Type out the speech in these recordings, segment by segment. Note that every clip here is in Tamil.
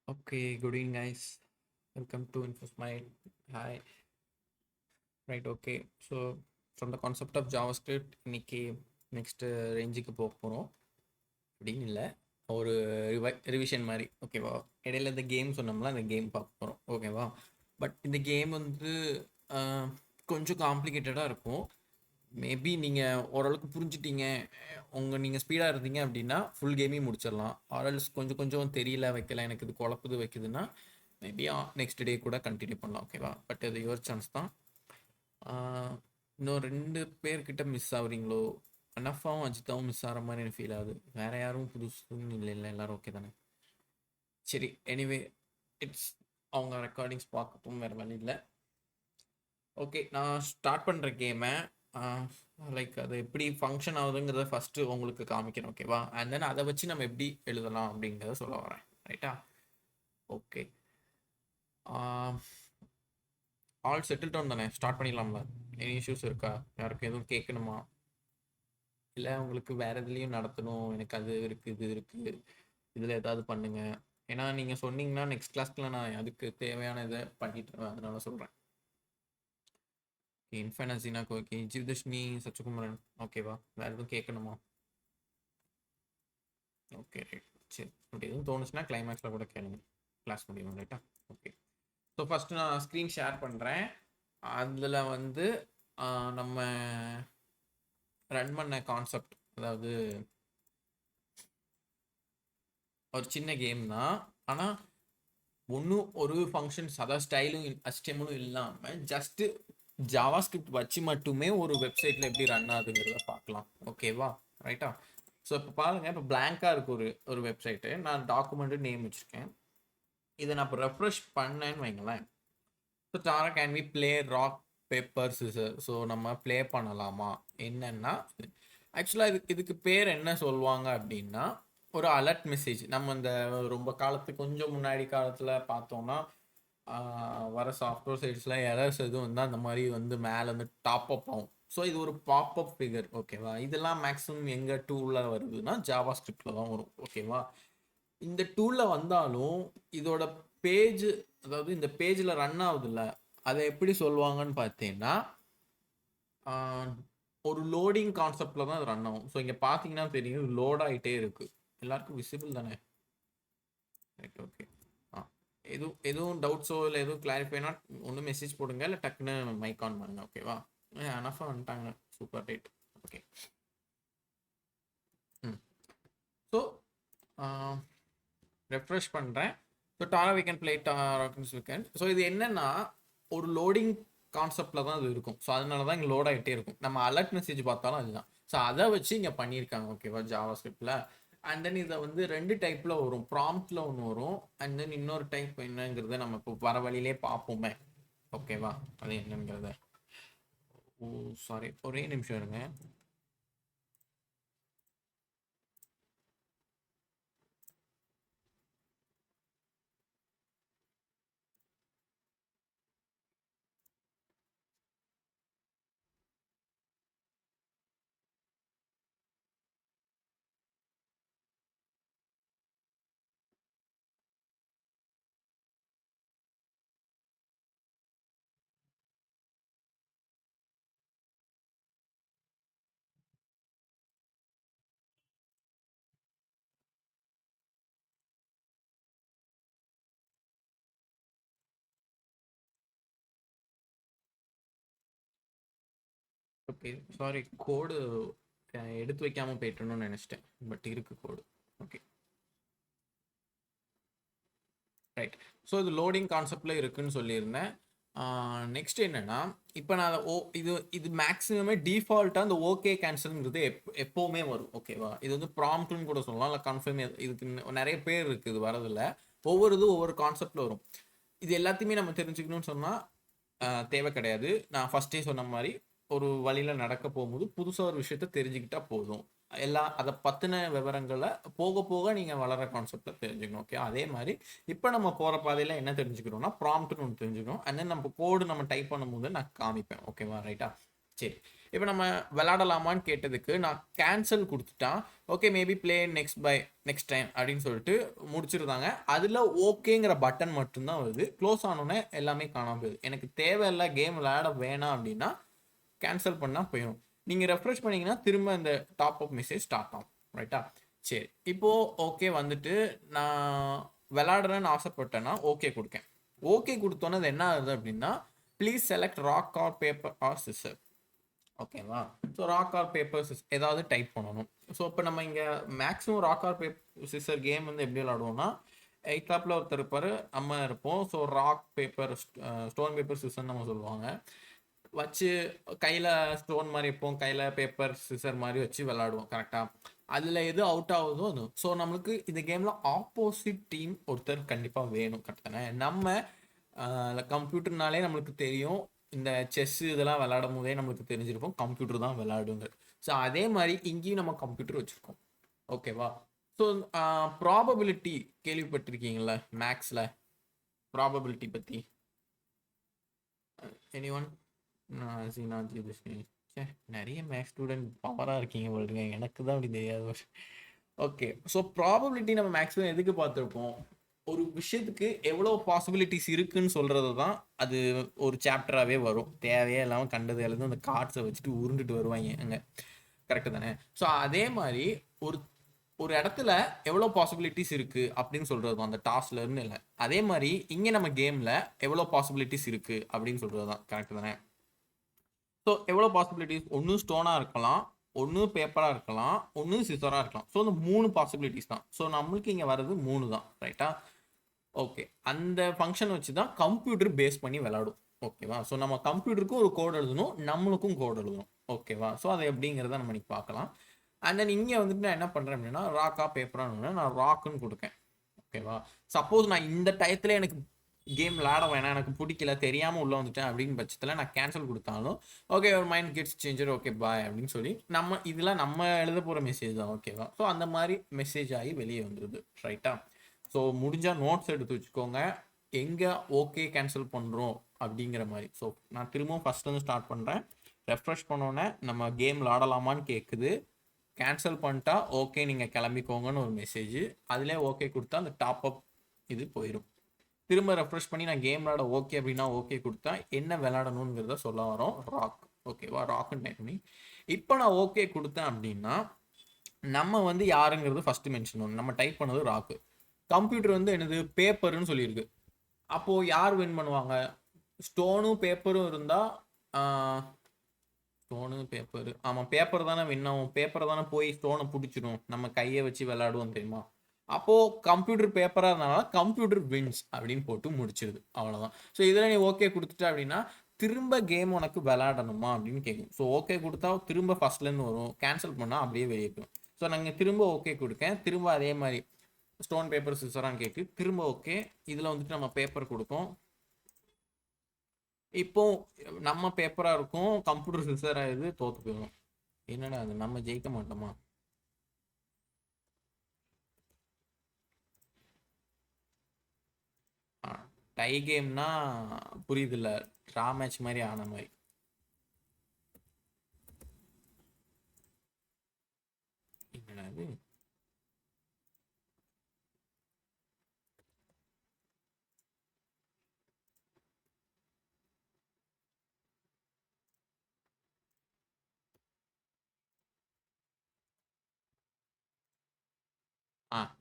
Okay, good evening, guys. Welcome to InfoSmite. Hi. Right, okay. So, from the concept of JavaScript, இன்னைக்கு நெக்ஸ்ட் ரேஞ்சுக்கு போக போகிறோம் அப்படின்னு இல்லை, ஒரு ரிவிஷன் மாதிரி ஓகேவா. இடையில இந்த கேம் சொன்னோம்ல, அந்த கேம் பார்க்க போகிறோம் ஓகேவா. பட் இந்த கேம் வந்து கொஞ்சம் காம்ப்ளிகேட்டடாக இருக்கும். மேபி நீங்கள் ஓரளவுக்கு புரிஞ்சிட்டீங்க, நீங்கள் ஸ்பீடாக இருந்தீங்க அப்படின்னா ஃபுல் கேமையும் முடிச்சிடலாம். ஆர்எல்ஸ் கொஞ்சம் கொஞ்சம் தெரியல வைக்கல, எனக்கு இது குழப்புது வைக்குதுன்னா மேபி நெக்ஸ்ட் டே கூட கண்டினியூ பண்ணலாம் ஓகேவா. பட் அது யுவர் சான்ஸ் தான். இன்னும் 2 பேர்கிட்ட மிஸ் ஆகுறீங்களோ, அனஃபாவும் அஜித்தாவும் மிஸ் ஆகிற மாதிரி எனக்கு ஃபீல் ஆகுது. வேற யாரும் புதுசுன்னு இல்லை, இல்லை எல்லாரும் ஓகே தானே. சரி, எனிவே இட்ஸ் அவங்க ரெக்கார்டிங்ஸ் பார்க்கட்டும், வேறு வழி இல்லை. ஓகே, நான் ஸ்டார்ட் பண்ணுற கேமை லைக் அது எப்படி ஃபங்க்ஷன் ஆகுதுங்கிறத ஃபஸ்ட்டு உங்களுக்கு காமிக்கிறேன் ஓகேவா. அண்ட் தென் அதை வச்சு நம்ம எப்படி எழுதலாம் அப்படிங்கிறத சொல்ல வரேன். ரைட்டா? ஓகே, ஆல் செட்டில் டவுன் தானே, ஸ்டார்ட் பண்ணிடலாம்ல. எனி இஷ்யூஸ் இருக்கா? யாருக்கும் எதுவும் கேட்கணுமா? இல்லை உங்களுக்கு வேறு எதுலேயும் நடத்தணும், எனக்கு அது இருக்குது இது இருக்குது, இதில் ஏதாவது பண்ணுங்க. ஏன்னா நீங்கள் சொன்னீங்கன்னா நெக்ஸ்ட் கிளாஸ்க்குள்ள நான் அதுக்கு தேவையான இதை பண்ணிட்டுருவேன், அதனால சொல்கிறேன். இன்ஃபைனஸினா ஓகே, ஜீவதர்ஷினி சச்சிகுமரன் ஓகேவா. வேறு எதுவும் கேட்கணுமா? Okay right. சரி, அப்படி எதுவும் தோணுச்சுன்னா கிளைமேக்ஸில் கூட கேளுங்க, கிளாஸ் முடியும் ரைட்டா. ஓகே, ஸோ ஃபஸ்ட்டு நான் ஸ்க்ரீன் ஷேர் பண்ணுறேன். அதில் வந்து நம்ம ரன் பண்ண கான்செப்ட், அதாவது ஒரு சின்ன கேம் தான். ஆனால் ஒன்றும் ஒரு ஃபங்க்ஷன்ஸ் அதாவது ஸ்டைலும் HTML இல்லாமல் ஜஸ்ட்டு ஜாவா ஸ்கிரிப்ட் வச்சு மட்டுமே ஒரு வெப்சைட்டில் எப்படி ரன் ஆகுதுங்கிறத பார்க்கலாம் ஓகேவா. ரைட்டா? ஸோ இப்போ பாருங்கள், இப்போ பிளாங்காக இருக்கு ஒரு ஒரு வெப்சைட்டு. நான் டாக்குமெண்ட்டு நேம் வச்சுருக்கேன். இதை நான் இப்போ ரெஃப்ரெஷ் பண்ணேன்னு வைங்களேன். ஸோ டாரா can we play rock paper scissor. So நம்ம ப்ளே பண்ணலாமா என்னன்னா, ஆக்சுவலாக இதுக்கு பேர் என்ன சொல்லுவாங்க அப்படின்னா, ஒரு அலர்ட் மெசேஜ். நம்ம இந்த ரொம்ப காலத்துக்கு கொஞ்சம் முன்னாடி காலத்தில் பார்த்தோம்னா வர சாஃப்ட்வேர் சைட்ஸில் எரர்ஸ் எதுவும் இருந்தால் அந்த மாதிரி வந்து மேலே வந்து டாப் அப் ஆகும். ஸோ இது ஒரு பாப்அப் ஃபிகர் ஓகேவா. இதெல்லாம் மேக்ஸிமம் எங்கள் டூலில் வருதுன்னா ஜாவா ஸ்கிரிப்டில் தான் வரும் ஓகேவா. இந்த டூலில் வந்தாலும் இதோட பேஜ், அதாவது இந்த பேஜில் ரன் ஆகுதுல்ல, அதை எப்படி சொல்லுவாங்கன்னு பார்த்தீங்கன்னா ஒரு லோடிங் கான்செப்டில் தான் அது ரன் ஆகும். ஸோ இங்கே பார்த்தீங்கன்னா தெரியும், லோட் ஆகிட்டே இருக்குது. எல்லாருக்கும் விசிபிள் தானே? Right, okay. எதுவும் டவுட்ஸோ இல்லை எதுவும் கிளாரிஃபைனா ஒன்று மெசேஜ் போடுங்க, இல்லை டக்குன்னு மைக் ஆன் பண்ணுங்க ஓகேவா. அனஃபா வந்துட்டாங்க, super right. Okay. So refresh பண்ணுறேன். ஸோ டாரா வி கேன் பிளே டாராக்ஸ் வி கேன். ஸோ இது என்னென்னா ஒரு லோடிங் கான்செப்டில் தான் அது இருக்கும். ஸோ அதனால தான் இங்கே லோட் ஆகிட்டே இருக்கும். நம்ம அலர்ட் மெசேஜ் பார்த்தாலும் அதுதான். ஸோ அதை வச்சு இங்கே பண்ணியிருக்காங்க ஓகேவா ஜாவா ஸ்கிரிப்டில். அண்ட் தென் இதை வந்து 2 டைப்பில் வரும். ப்ராம்ப்டில் ஒன்று வரும், அண்ட் தென் இன்னொரு டைப் என்னங்கிறத நம்ம இப்போ வர வழியிலே பார்ப்போமே ஓகேவா. அது என்னங்கிறத. ஓ சாரி, ஒரே நிமிஷம் இருங்க. ஓகே சாரி, கோடு எடுத்து வைக்காமல் போயிட்டணும்னு நினச்சிட்டேன், பட் இருக்கு கோடு. Okay right. ஸோ இது லோடிங் கான்செப்டில் இருக்குன்னு சொல்லியிருந்தேன். நெக்ஸ்ட் என்னென்னா, இப்போ நான் அதை இது இது மேக்ஸிமமே டிஃபால்ட்டாக அந்த ஓகே கேன்சல்ங்கிறது எப்போவுமே வரும் ஓகேவா. இது வந்து ப்ராம்ப்ட்னு கூட சொல்லலாம், இல்லை கன்ஃபார்ம். இதுக்கு நிறைய பேர் இருக்குது இது வரதில்ல. ஒவ்வொரு இது ஒவ்வொரு கான்செப்டில் வரும். இது எல்லாத்தையுமே நம்ம தெரிஞ்சுக்கணும்னு சொன்னால் தேவை கிடையாது. நான் ஃபஸ்ட்டே சொன்ன மாதிரி ஒரு வழியில் நடக்க போகும்போது புதுசாக ஒரு விஷயத்த தெரிஞ்சுக்கிட்டா போதும். எல்லாம் அதை பற்றின விவரங்களை போக போக நீங்கள் வளர கான்செப்டை தெரிஞ்சுக்கணும் ஓகே. அதே மாதிரி இப்போ நம்ம போகிற பாதையில் என்ன தெரிஞ்சுக்கணும்னா ப்ராம்ப்ட்னு ஒன்று தெரிஞ்சுக்கணும். அண்ட் தென் நம்ம கோடு நம்ம டைப் பண்ணும்போது நான் காமிப்பேன் ஓகேவா. ரைட்டா? சரி, இப்போ நம்ம விளாடலாமான்னு கேட்டதுக்கு நான் கேன்சல் கொடுத்துட்டான். Okay maybe play next time அப்படின்னு சொல்லிட்டு முடிச்சிருந்தாங்க. அதில் ஓகேங்கிற பட்டன் மட்டும்தான் வருது. க்ளோஸ் ஆனோடனே எல்லாமே காணாம போகுது. எனக்கு தேவையில்லை, கேம் விளையாட வேணாம் அப்படின்னா கேன்சல் பண்ணால் போயிடும். நீங்கள் ரெஃப்ரெஷ் பண்ணிங்கன்னா திரும்ப இந்த டாப் அப் மெசேஜ் ஸ்டார்ட் ஆகும். ரைட்டா? சரி, இப்போது ஓகே வந்துட்டு நான் விளாடுறேன்னு ஆசைப்பட்டேன்னா ஓகே கொடுக்கேன். ஓகே கொடுத்தோன்னே அது என்ன ஆகுது அப்படின்னா, please select rock or paper or scissor. ஓகேவா? So rock or paper scissor ஏதாவது டைப் பண்ணணும். ஸோ இப்போ நம்ம இங்கே maximum rock or paper scissor game வந்து எப்படி விளாடுவோம்னா, எய்த்தாப்பில் ஒருத்தர் இருப்பார், நம்ம இருப்போம். So rock paper stone paper சிசர்னு நம்ம சொல்லுவாங்க. வச்சு கையில் ஸ்டோன் மாதிரி இருப்போம், கையில் பேப்பர் சிசர் மாதிரி வச்சு விளாடுவோம். கரெக்டாக? அதில் எது அவுட் ஆகுதோ அது. ஸோ நம்மளுக்கு இந்த கேமில் ஆப்போசிட் டீம் ஒருத்தர் கண்டிப்பாக வேணும். கரெக்டானே? நம்ம கம்ப்யூட்டர்னாலே நம்மளுக்கு தெரியும், இந்த செஸ் இதெல்லாம் விளையாடும் போதே நம்மளுக்கு தெரிஞ்சிருக்கும் கம்ப்யூட்டர் தான் விளையாடுங்க. ஸோ அதே மாதிரி இங்கேயும் நம்ம கம்ப்யூட்டர் வச்சுருக்கோம். ஓகேவா? ஸோ ப்ராபபிலிட்டி கேள்விப்பட்டிருக்கீங்களா மேக்ஸில்? ப்ராபபிலிட்டி பற்றி எனி ஒன்? சீனாஜி துஷ்ணி, சே நிறைய மேக்ஸ் ஸ்டூடெண்ட் பவராக இருக்கீங்க போலுங்க, எனக்கு தான் அப்படி தெரியாது. ஓகே, ஸோ ப்ராபபிலிட்டி நம்ம மேக்ஸிமம் எதுக்கு பார்த்துருப்போம்? ஒரு விஷயத்துக்கு எவ்வளோ பாசிபிலிட்டிஸ் இருக்குன்னு சொல்கிறது தான் அது ஒரு சாப்டராகவே வரும். தேவையே இல்லாமல் கண்டது எழுந்து அந்த கார்ட்ஸை வச்சுட்டு உருண்டுட்டு வருவாங்க அங்கே. கரெக்டு தானே? ஸோ அதே மாதிரி ஒரு ஒரு இடத்துல எவ்வளோ பாசிபிலிட்டிஸ் இருக்குது அப்படின்னு சொல்கிறது தான் அந்த டாஸ்க்லேருந்து. இல்லை, அதே மாதிரி இங்கே நம்ம கேமில் எவ்வளோ பாசிபிலிட்டிஸ் இருக்குது அப்படின்னு சொல்கிறது தான். கரெக்டு தானே? ஸோ எவ்வளோ பாசிபிலிட்டிஸ்? ஒன்று ஸ்டோனாக இருக்கலாம், ஒன்று பேப்பராக இருக்கலாம், ஒன்று சிசராக இருக்கலாம். ஸோ அந்த 3 பாசிபிலிட்டிஸ் தான். ஸோ நம்மளுக்கு இங்கே வர்றது 3 தான். ரைட்டா? ஓகே, அந்த ஃபங்க்ஷன் வச்சு தான் கம்ப்யூட்டர் பேஸ் பண்ணி விளாடும். ஓகேவா? ஸோ நம்ம கம்ப்யூட்டருக்கும் ஒரு கோட் எழுதணும், நம்மளுக்கும் கோட் எழுதணும். ஓகேவா? ஸோ அது எப்படிங்கிறத நம்ம இன்னைக்கு பார்க்கலாம். அண்ட் தென் இங்கே வந்துட்டு நான் என்ன பண்ணுறேன் அப்படின்னா, ராக்கா பேப்பரானு நான் ராக்குன்னு கொடுக்கேன். ஓகேவா? சப்போஸ் நான் இந்த டயத்தில் எனக்கு கேம் விளாட வேணாம், எனக்கு பிடிக்கல, தெரியாமல் உள்ளே வந்துட்டேன் அப்படின்னு பட்சத்தில் நான் கேன்சல் கொடுத்தாலும் ஓகே ஒரு mind gets changer, okay bye அப்படின்னு சொல்லி நம்ம இதெல்லாம் நம்ம எழுத போகிற மெசேஜ் தான். ஓகேவா? ஸோ அந்த மாதிரி மெசேஜ் ஆகி வெளியே வந்துடுது. ரைட்டா? ஸோ முடிஞ்சால் நோட்ஸ் எடுத்து வச்சுக்கோங்க, எங்கே ஓகே கேன்சல் பண்ணுறோம் அப்படிங்கிற மாதிரி. ஸோ நான் திரும்பவும் ஃபஸ்ட்லேருந்து ஸ்டார்ட் பண்ணுறேன். ரெஃப்ரெஷ் பண்ணோன்னே நம்ம கேம் விளாடலாமான்னு கேட்குது. கேன்சல் பண்ணிட்டா ஓகே நீங்கள் கிளம்பிக்கோங்கன்னு ஒரு மெசேஜ். அதிலே ஓகே கொடுத்தா அந்த டாப் அப் இது போயிடும். திரும்ப ரெஃப்ரெஷ் பண்ணி நான் கேம் விளாட ஓகே அப்படின்னா ஓகே கொடுத்தா என்ன விளாடணுங்கிறத சொல்ல வரோம், ராக். ஓகேவா? ராக்குன்னு டைப் பண்ணி இப்போ நான் ஓகே கொடுத்தேன் அப்படின்னா நம்ம வந்து யாருங்கிறது ஃபஸ்ட்டு மென்ஷன் பண்ணணும். நம்ம டைப் பண்ணது ராக்கு, கம்ப்யூட்டர் வந்து என்னது பேப்பர்னு சொல்லியிருக்கு. அப்போது யார் வின் பண்ணுவாங்க? ஸ்டோனும் பேப்பரும் இருந்தால் ஸ்டோனு பேப்பர், ஆமாம் பேப்பர் தானே வின் ஆகும். பேப்பரை தானே போய் ஸ்டோனை பிடிச்சிடும், நம்ம கையை வச்சு விளையாடுவோம் தெரியுமா? அப்போது கம்ப்யூட்டர் பேப்பராக இருந்தனால கம்ப்யூட்டர் வின்ஸ் அப்படின்னு போட்டு முடிச்சிடுது. அவ்வளோதான். ஸோ இதில் நீ ஓகே கொடுத்துட்ட அப்படின்னா திரும்ப கேம் உனக்கு விளையாடணுமா அப்படின்னு கேட்கும். ஸோ ஓகே கொடுத்தா திரும்ப ஃபஸ்ட்லேருந்து வரும், கேன்சல் பண்ணால் அப்படியே வெளியே போயிடும். ஸோ நாங்கள் திரும்ப ஓகே கொடுக்கேன், திரும்ப அதே மாதிரி ஸ்டோன் பேப்பர் சிசரான்னு கேட்கு, திரும்ப ஓகே. இதில் வந்துட்டு நம்ம பேப்பர் கொடுப்போம். இப்போ நம்ம பேப்பராக இருக்கும், கம்ப்யூட்டர் சிசராக இது தோற்று போயிடும். என்னடா அது, நம்ம ஜெயிக்க மாட்டோமா? டை கேம்னா புரியுது இல்லை, ட்ரா மேட்ச் மாதிரி ஆன மாதிரி. என்னடா இது?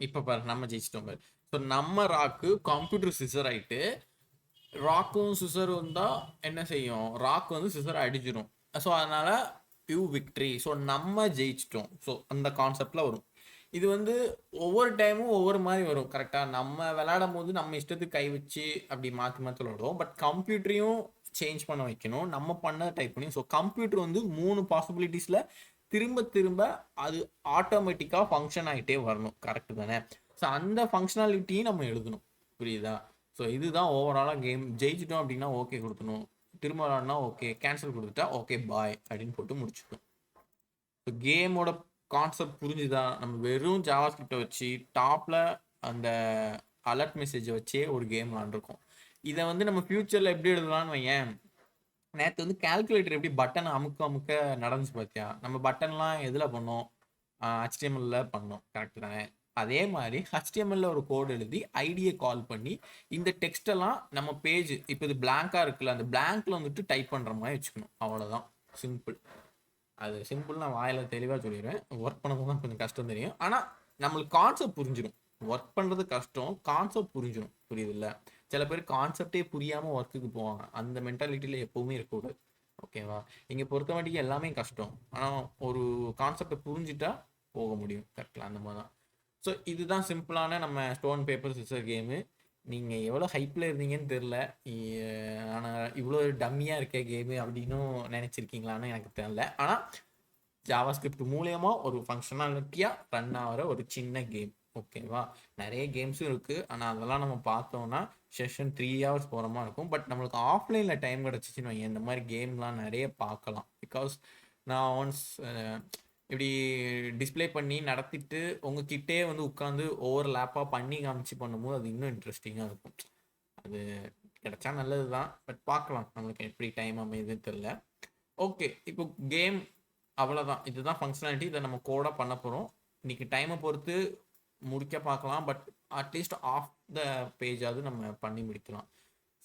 இப்போ பாரு நம்ம ஜெயிச்சிட்டோம் பாரு. ஸோ நம்ம ராக்கு கம்ப்யூட்டர் சிசர் ஆயிட்டு, ராக்கும் சிசரும் தான் என்ன செய்யும், ராக் வந்து சிசர் அடிச்சிடும். ஸோ அதனால யூ விக்ட்ரி. ஸோ நம்ம ஜெயிச்சிட்டோம். ஸோ அந்த கான்செப்டில் வரும். இது வந்து ஒவ்வொரு டைமும் ஒவ்வொரு மாதிரி வரும். கரெக்டாக? நம்ம விளையாடும் போது நம்ம இஷ்டத்துக்கு கை வச்சு அப்படி மாற்றி மாற்றி விளையாடுவோம். பட் கம்ப்யூட்டரையும் சேஞ்ச் பண்ண வைக்கணும், நம்ம பண்ண டைப் பண்ணி. ஸோ கம்ப்யூட்டர் வந்து 3 பாசிபிலிட்டிஸில் திரும்ப திரும்ப அது ஆட்டோமேட்டிக்காக ஃபங்க்ஷன் ஆகிட்டே வரணும். கரெக்டு தானே? ஸோ அந்த ஃபங்க்ஷனாலிட்டியும் நம்ம எழுதணும். புரியுதா? ஸோ இதுதான் ஓவராலாக கேம். ஜெயிச்சிட்டோம் அப்படின்னா ஓகே கொடுக்கணும், திரும்ப விளாட்னா ஓகே, கேன்சல் கொடுத்துட்டா ஓகே பாய் அப்படின்னு போட்டு முடிச்சுக்கணும். ஸோ கேமோட கான்செப்ட் புரிஞ்சுதா? நம்ம வெறும் ஜாவாஸ்கிரிப்டை வச்சு டாப்பில் அந்த அலர்ட் மெசேஜை வச்சே ஒரு கேம் விளாண்டுருக்கோம். இதை வந்து நம்ம ஃப்யூச்சரில் எப்படி எழுதலாம்னு வையேன், நேற்று வந்து கால்குலேட்டர் எப்படி பட்டன் அமுக்க அமுக்க நடந்துச்சு பார்த்தியா? நம்ம பட்டன்லாம் எதில் பண்ணோம்? HTML பண்ணோம், கரெக்ட் தானே? அதே மாதிரி HTML ஒரு கோடு எழுதி ஐடியை கால் பண்ணி இந்த டெக்ஸ்ட் எல்லாம் நம்ம பேஜ் இப்போ இது பிளாங்கா இருக்குல்ல, அந்த பிளாங்க்ல வந்துட்டு டைப் பண்ற மாதிரி வச்சுக்கணும். அவ்வளவுதான், சிம்பிள். அது சிம்பிள், நான் வாயில தெளிவாக சொல்லிடுவேன். ஒர்க் பண்ணது தான் கொஞ்சம் கஷ்டம் தெரியும், ஆனால் நம்மளுக்கு கான்செப்ட் புரிஞ்சிடும். ஒர்க் பண்ணுறது கஷ்டம், கான்செப்ட் புரிஞ்சிடும். புரியுது இல்லை? சில பேர் கான்செப்டே புரியாமல் ஒர்க்குக்கு போவாங்க. அந்த மென்டாலிட்டியில் எப்பவுமே இருக்கக்கூடாது. ஓகேவா? இங்கே பொறுத்த மாட்டிக்கு எல்லாமே கஷ்டம், ஆனால் ஒரு கான்செப்டை புரிஞ்சுட்டா போக முடியும். கரெக்டாக அந்த மாதிரி தான். ஸோ இதுதான் சிம்பிளான நம்ம ஸ்டோன் பேப்பர் சிசர் கேமு. நீங்கள் எவ்வளோ ஹைப்பில் இருந்தீங்கன்னு தெரில, ஆனால் இவ்வளோ டம்மியாக இருக்க கேமு அப்படின்னும் நினச்சிருக்கீங்களான்னு எனக்கு தெரியல. ஆனால் ஜாவாஸ்கிரிப்ட் மூலயமா ஒரு ஃபங்க்ஷனாலிட்டியாக ரன் ஆகிற ஒரு சின்ன கேம். ஓகேவா? நிறைய கேம்ஸும் இருக்குது, ஆனால் அதெல்லாம் நம்ம பார்த்தோம்னா செஷன் 3 hours போகிற மாதிரி இருக்கும். பட் நம்மளுக்கு ஆஃப்லைனில் டைம் கிடச்சிச்சின்னு வைங்க, இந்த மாதிரி கேம்லாம் நிறைய பார்க்கலாம். பிகாஸ் நான் ஒன்ஸ் இப்படி டிஸ்பிளே பண்ணி நடத்திட்டு உங்ககிட்டே வந்து உட்காந்து ஒவ்வொரு லேப்பாக பண்ணி காமிச்சு பண்ணும்போது அது இன்னும் இன்ட்ரெஸ்டிங்காக இருக்கும். அது கிடைச்சா நல்லது தான், பட் பார்க்கலாம் நம்மளுக்கு எப்படி டைம் அமையுதுன்னு தெரில. ஓகே, இப்போ கேம் அவ்வளோதான். இதுதான் ஃபங்க்ஷனாலிட்டி. இதை நம்ம கோடாக பண்ண போகிறோம். இன்னைக்கு டைமை பொறுத்து முடிக்க பார்க்கலாம், பட் அட்லீஸ்ட் ஆஃப் த பேஜாவது நம்ம பண்ணி முடிக்கலாம்.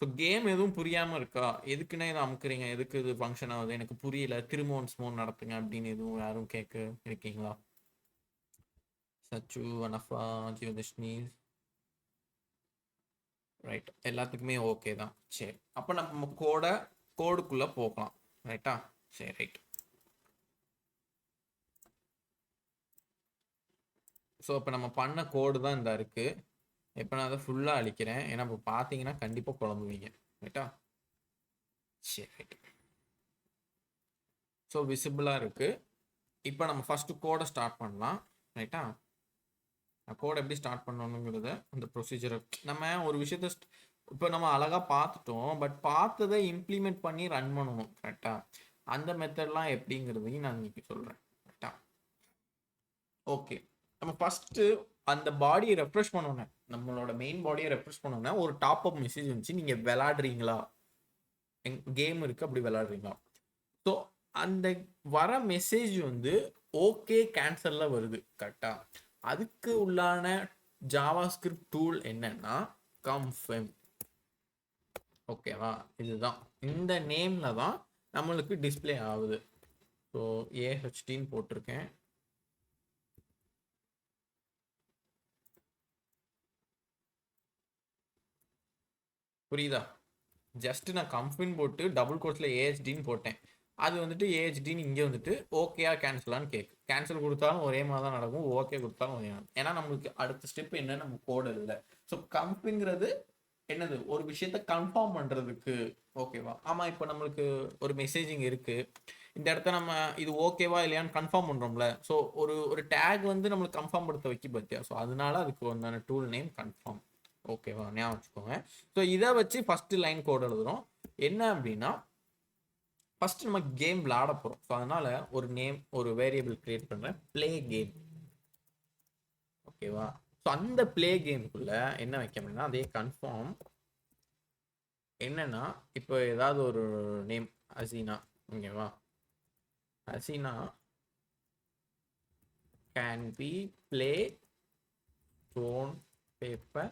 ஸோ கேம் எதுவும் புரியாமல் இருக்கா, எதுக்குன்னே இதை அமுக்குறீங்க, எதுக்கு இது ஃபங்க்ஷன் ஆகுது எனக்கு புரியல, திரும்ப ஒன்ஸ் மோர் நடத்துங்க அப்படின்னு எதுவும் யாரும் கேட்க இருக்கீங்களா? சச்சு, அனஃபா, ஜியோதஷ்னி, ரைட், எல்லாத்துக்குமே ஓகே தான். சரி, அப்போ நம்ம கோடுக்குள்ளே போகலாம். ரைட்டா? சரி, ரைட். ஸோ இப்போ நம்ம பண்ண கோடு தான் இந்த இருக்குது. இப்போ நான் அதை ஃபுல்லாக அழிக்கிறேன், ஏன்னா இப்போ பார்த்தீங்கன்னா கண்டிப்பாக குழம்புவீங்க. ரைட்டா? சரி, ரைட். ஸோ விசிபிளாக இருக்குது. இப்போ நம்ம ஃபஸ்ட்டு கோடை ஸ்டார்ட் பண்ணலாம். ரைட்டா? கோடை எப்படி ஸ்டார்ட் பண்ணணுங்கிறத அந்த ப்ரொசீஜரை நம்ம ஒரு விஷயத்த இப்போ நம்ம அழகாக பார்த்துட்டோம், பட் பார்த்ததை இம்ப்ளிமெண்ட் பண்ணி ரன் பண்ணணும். கரெக்டாக? அந்த மெத்தட்லாம் எப்படிங்கிறதையும் நான் இன்னைக்கு சொல்கிறேன். கரெக்டா? ஓகே, நம்ம ஃபஸ்ட்டு அந்த பாடியை ரெஃப்ரெஷ் பண்ணோன்னே, நம்மளோட மெயின் பாடியை ரெஃப்ரெஷ் பண்ணோன்னே ஒரு டாப் அப் மெசேஜ் வந்துச்சு, நீங்கள் விளாடுறீங்களா, கேம் இருக்குது அப்படி விளாடுறீங்களா. ஸோ அந்த வர மெசேஜ் வந்து ஓகே கேன்சலில் வருது. கரெக்டா? அதுக்கு உள்ளான ஜாவாஸ்கிரிப்ட் டூல் என்னன்னா கம்ஃபர்ம். ஓகேவா? இதுதான், இந்த நேமில் தான் நம்மளுக்கு டிஸ்பிளே ஆகுது. ஸோ ஏஹெச்டின்னு போட்டிருக்கேன். புரியுதா? ஜஸ்ட் நான் கம்ஃபின் போட்டு டபுள் கோட்ஸில் ஏஹெச்டின்னு போட்டேன். அது வந்துட்டு ஏஹெச்டின்னு இங்கே வந்துட்டு ஓகேயா கேன்சலான்னு கேட்கு. கேன்சல் கொடுத்தாலும் ஒரே மாதிரி தான் நடக்கும், ஓகே கொடுத்தாலும் ஒரே மாதிரி. ஏன்னா நம்மளுக்கு அடுத்த ஸ்டெப் என்ன, நம்ம கோடு இல்லை. ஸோ கம்ஃபிங்கிறது என்னது, ஒரு விஷயத்த கன்ஃபார்ம் பண்ணுறதுக்கு. ஓகேவா? ஆமாம், இப்போ நம்மளுக்கு ஒரு மெசேஜிங் இருக்குது, இந்த இடத்த நம்ம இது ஓகேவா இல்லையான்னு கன்ஃபார்ம் பண்ணுறோம்ல. ஸோ ஒரு டேக் வந்து நம்மளுக்கு கன்ஃபார்ம் படுத்த வைக்க பார்த்தியா. ஸோ அதனால அதுக்கு வந்தான டூல் நேம் கன்ஃபார்ம். ஓகேவா? ஞாபகம் வச்சுக்கோங்க. ஸோ இதை வச்சு ஃபர்ஸ்ட் லைன் கோட் எழுதுறோம். என்ன அப்படின்னா, ஃபர்ஸ்ட் நம்ம கேம் விளாட போகிறோம். ஸோ அதனால ஒரு நேம், ஒரு வேரியபிள் கிரியேட் பண்ணுறேன், பிளே கேம். ஓகேவா? ஸோ அந்த பிளே கேமுக்குள்ள என்ன வைக்க முடியும்னா, அதே கன்ஃபார்ம் என்னன்னா, இப்போ ஏதாவது ஒரு நேம் அசீனா. ஓகேவா? அசீனா can be play stone paper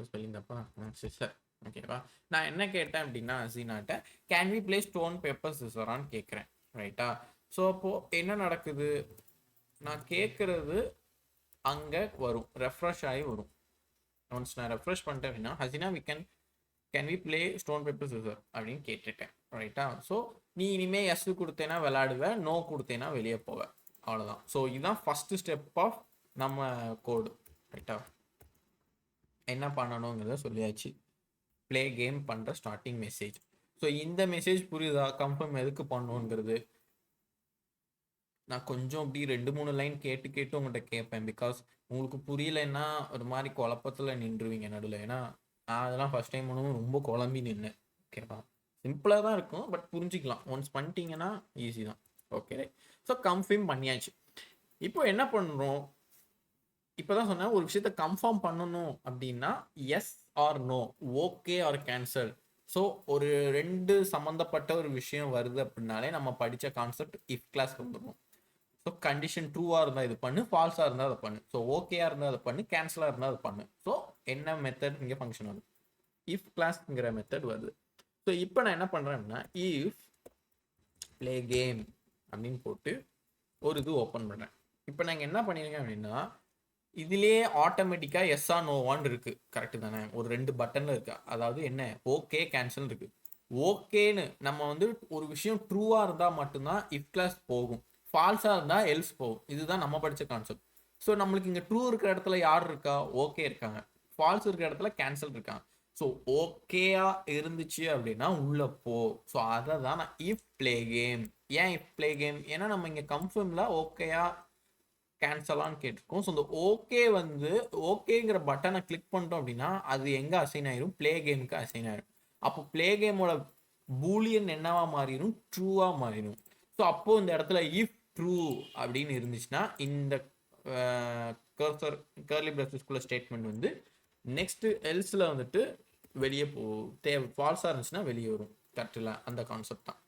spelling தப்பா, சிசர். ஓகேவா? நான் என்ன கேட்டேன் அப்படின்னா, அசீனாட்ட can we play stone paper சிசரான்னு கேட்குறேன். ரைட்டா? ஸோ அப்போது என்ன நடக்குது, நான் கேட்குறது அங்கே வரும், ரெஃப்ரெஷ் ஆகி வரும். ஒன்ஸ் நான் ரெஃப்ரெஷ் பண்ணிட்டேன் அப்படின்னா, Hasina can we play stone paper scissor அப்படின்னு கேட்டுட்டேன். ரைட்டா? ஸோ நீ இனிமேல் எஸ் கொடுத்தேன்னா விளையாடுவேன், நோ கொடுத்தேன்னா வெளியே போவேன். அவ்வளோதான். ஸோ இதுதான் ஃபஸ்ட்டு ஸ்டெப் ஆஃப் நம்ம கோடு. ரைட்டா? என்ன பண்ணணுங்கிறத சொல்லியாச்சு. ப்ளே கேம் பண்ணுற ஸ்டார்டிங் மெசேஜ். ஸோ இந்த மெசேஜ் புரியுதா, கன்ஃபார்ம் எதுக்கு பண்ணணுங்கிறது. நான் கொஞ்சம் அப்படி 2-3 லைன் கேட்டு உங்கள்கிட்ட கேட்பேன். பிகாஸ் உங்களுக்கு புரியலைன்னா ஒரு மாதிரி குழப்பத்தில் நின்றுவீங்க நடுவில். ஏன்னா நான் அதெல்லாம் ஃபஸ்ட் டைம் பண்ணுவோம், ரொம்ப குழம்பி நின்று. ஓகேவா? சிம்பிளாக தான் இருக்கும், பட் புரிஞ்சிக்கலாம். ஒன்ஸ் பண்ணிட்டீங்கன்னா ஈஸி தான். ஓகே, ஸோ கன்ஃபார்ம் பண்ணியாச்சு. இப்போ என்ன பண்ணுறோம், இப்போதான் சொன்னேன், ஒரு விஷயத்த கன்ஃபார்ம் பண்ணணும் அப்படின்னா yes or no, okay or cancel. So ஒரு 2 சம்மந்தப்பட்ட ஒரு விஷயம் வருது அப்படின்னாலே நம்ம படித்த கான்செப்ட் இஃப் கிளாஸ் வந்துடும். ஸோ கண்டிஷன் ட்ரூவாக இருந்தால் இது பண்ணு, ஃபால்ஸாக இருந்தால் அதை பண்ணு, ஸோ ஓகேயா இருந்தால் அதை பண்ணு, கேன்சலாக இருந்தால் அதை பண்ணு. ஸோ என்ன மெத்தட் இங்கே ஃபங்க்ஷன் வருது, இஃப் கிளாஸ்ங்கிற மெத்தட் வருது. ஸோ இப்போ நான் என்ன பண்ணுறேன்னா இஃப் ப்ளே கேம் அப்படின்னு போட்டு ஒரு இது ஓப்பன் பண்ணுறேன். இப்போ நாங்கள் என்ன பண்ணியிருக்கேன் அப்படின்னா இதுலேயே ஆட்டோமேட்டிக்காக எஸ்ஆ நோவான்னு இருக்குது, கரெக்டு தானே? ஒரு 2 பட்டனில் இருக்கு. அதாவது என்ன, ஓகே கேன்சல் இருக்குது. ஓகேன்னு நம்ம வந்து ஒரு விஷயம் ட்ரூவாக இருந்தால் மட்டும்தான் இஃப் கிளாஸ் போகும், ஃபால்ஸாக இருந்தால் எல்ஸ் போகும். இதுதான் நம்ம படித்த கான்செப்ட். ஸோ நம்மளுக்கு இங்கே ட்ரூ இருக்கிற இடத்துல யார் இருக்கா, ஓகே இருக்காங்க. ஃபால்ஸ் இருக்கிற இடத்துல கேன்சல் இருக்காங்க. ஸோ ஓகேயா இருந்துச்சு அப்படின்னா உள்ள போ. ஸோ அதை தான் நான் இஃப் ப்ளே கேம். ஏன் இஃப் ப்ளே கேம்? ஏன்னா நம்ம இங்கே கன்ஃபார்மில் ஓகேயா கேன்சலான்னு கேட்டிருக்கோம். ஸோ இந்த ஓகே வந்து ஓகேங்கிற பட்டனை கிளிக் பண்ணிட்டோம் அப்படின்னா அது எங்கே அசைன் ஆயிரும், ப்ளே கேமுக்கு அசைன் ஆயிரும். அப்போ ப்ளே கேமோட பூலியன் என்னவா மாறிடும், ட்ரூவாக மாறிடும். ஸோ அப்போ இந்த இடத்துல இஃப் ட்ரூ அப்படின்னு இருந்துச்சுன்னா இந்த கர்சர் கர்லி பிரஸ்க்குள்ள ஸ்டேட்மெண்ட் வந்து நெக்ஸ்ட் எல்ஸில் வந்துட்டு வெளியே தேவை, ஃபால்ஸாக இருந்துச்சுன்னா வெளியே வரும். கரெக்டில் அந்த கான்செப்ட் தான்.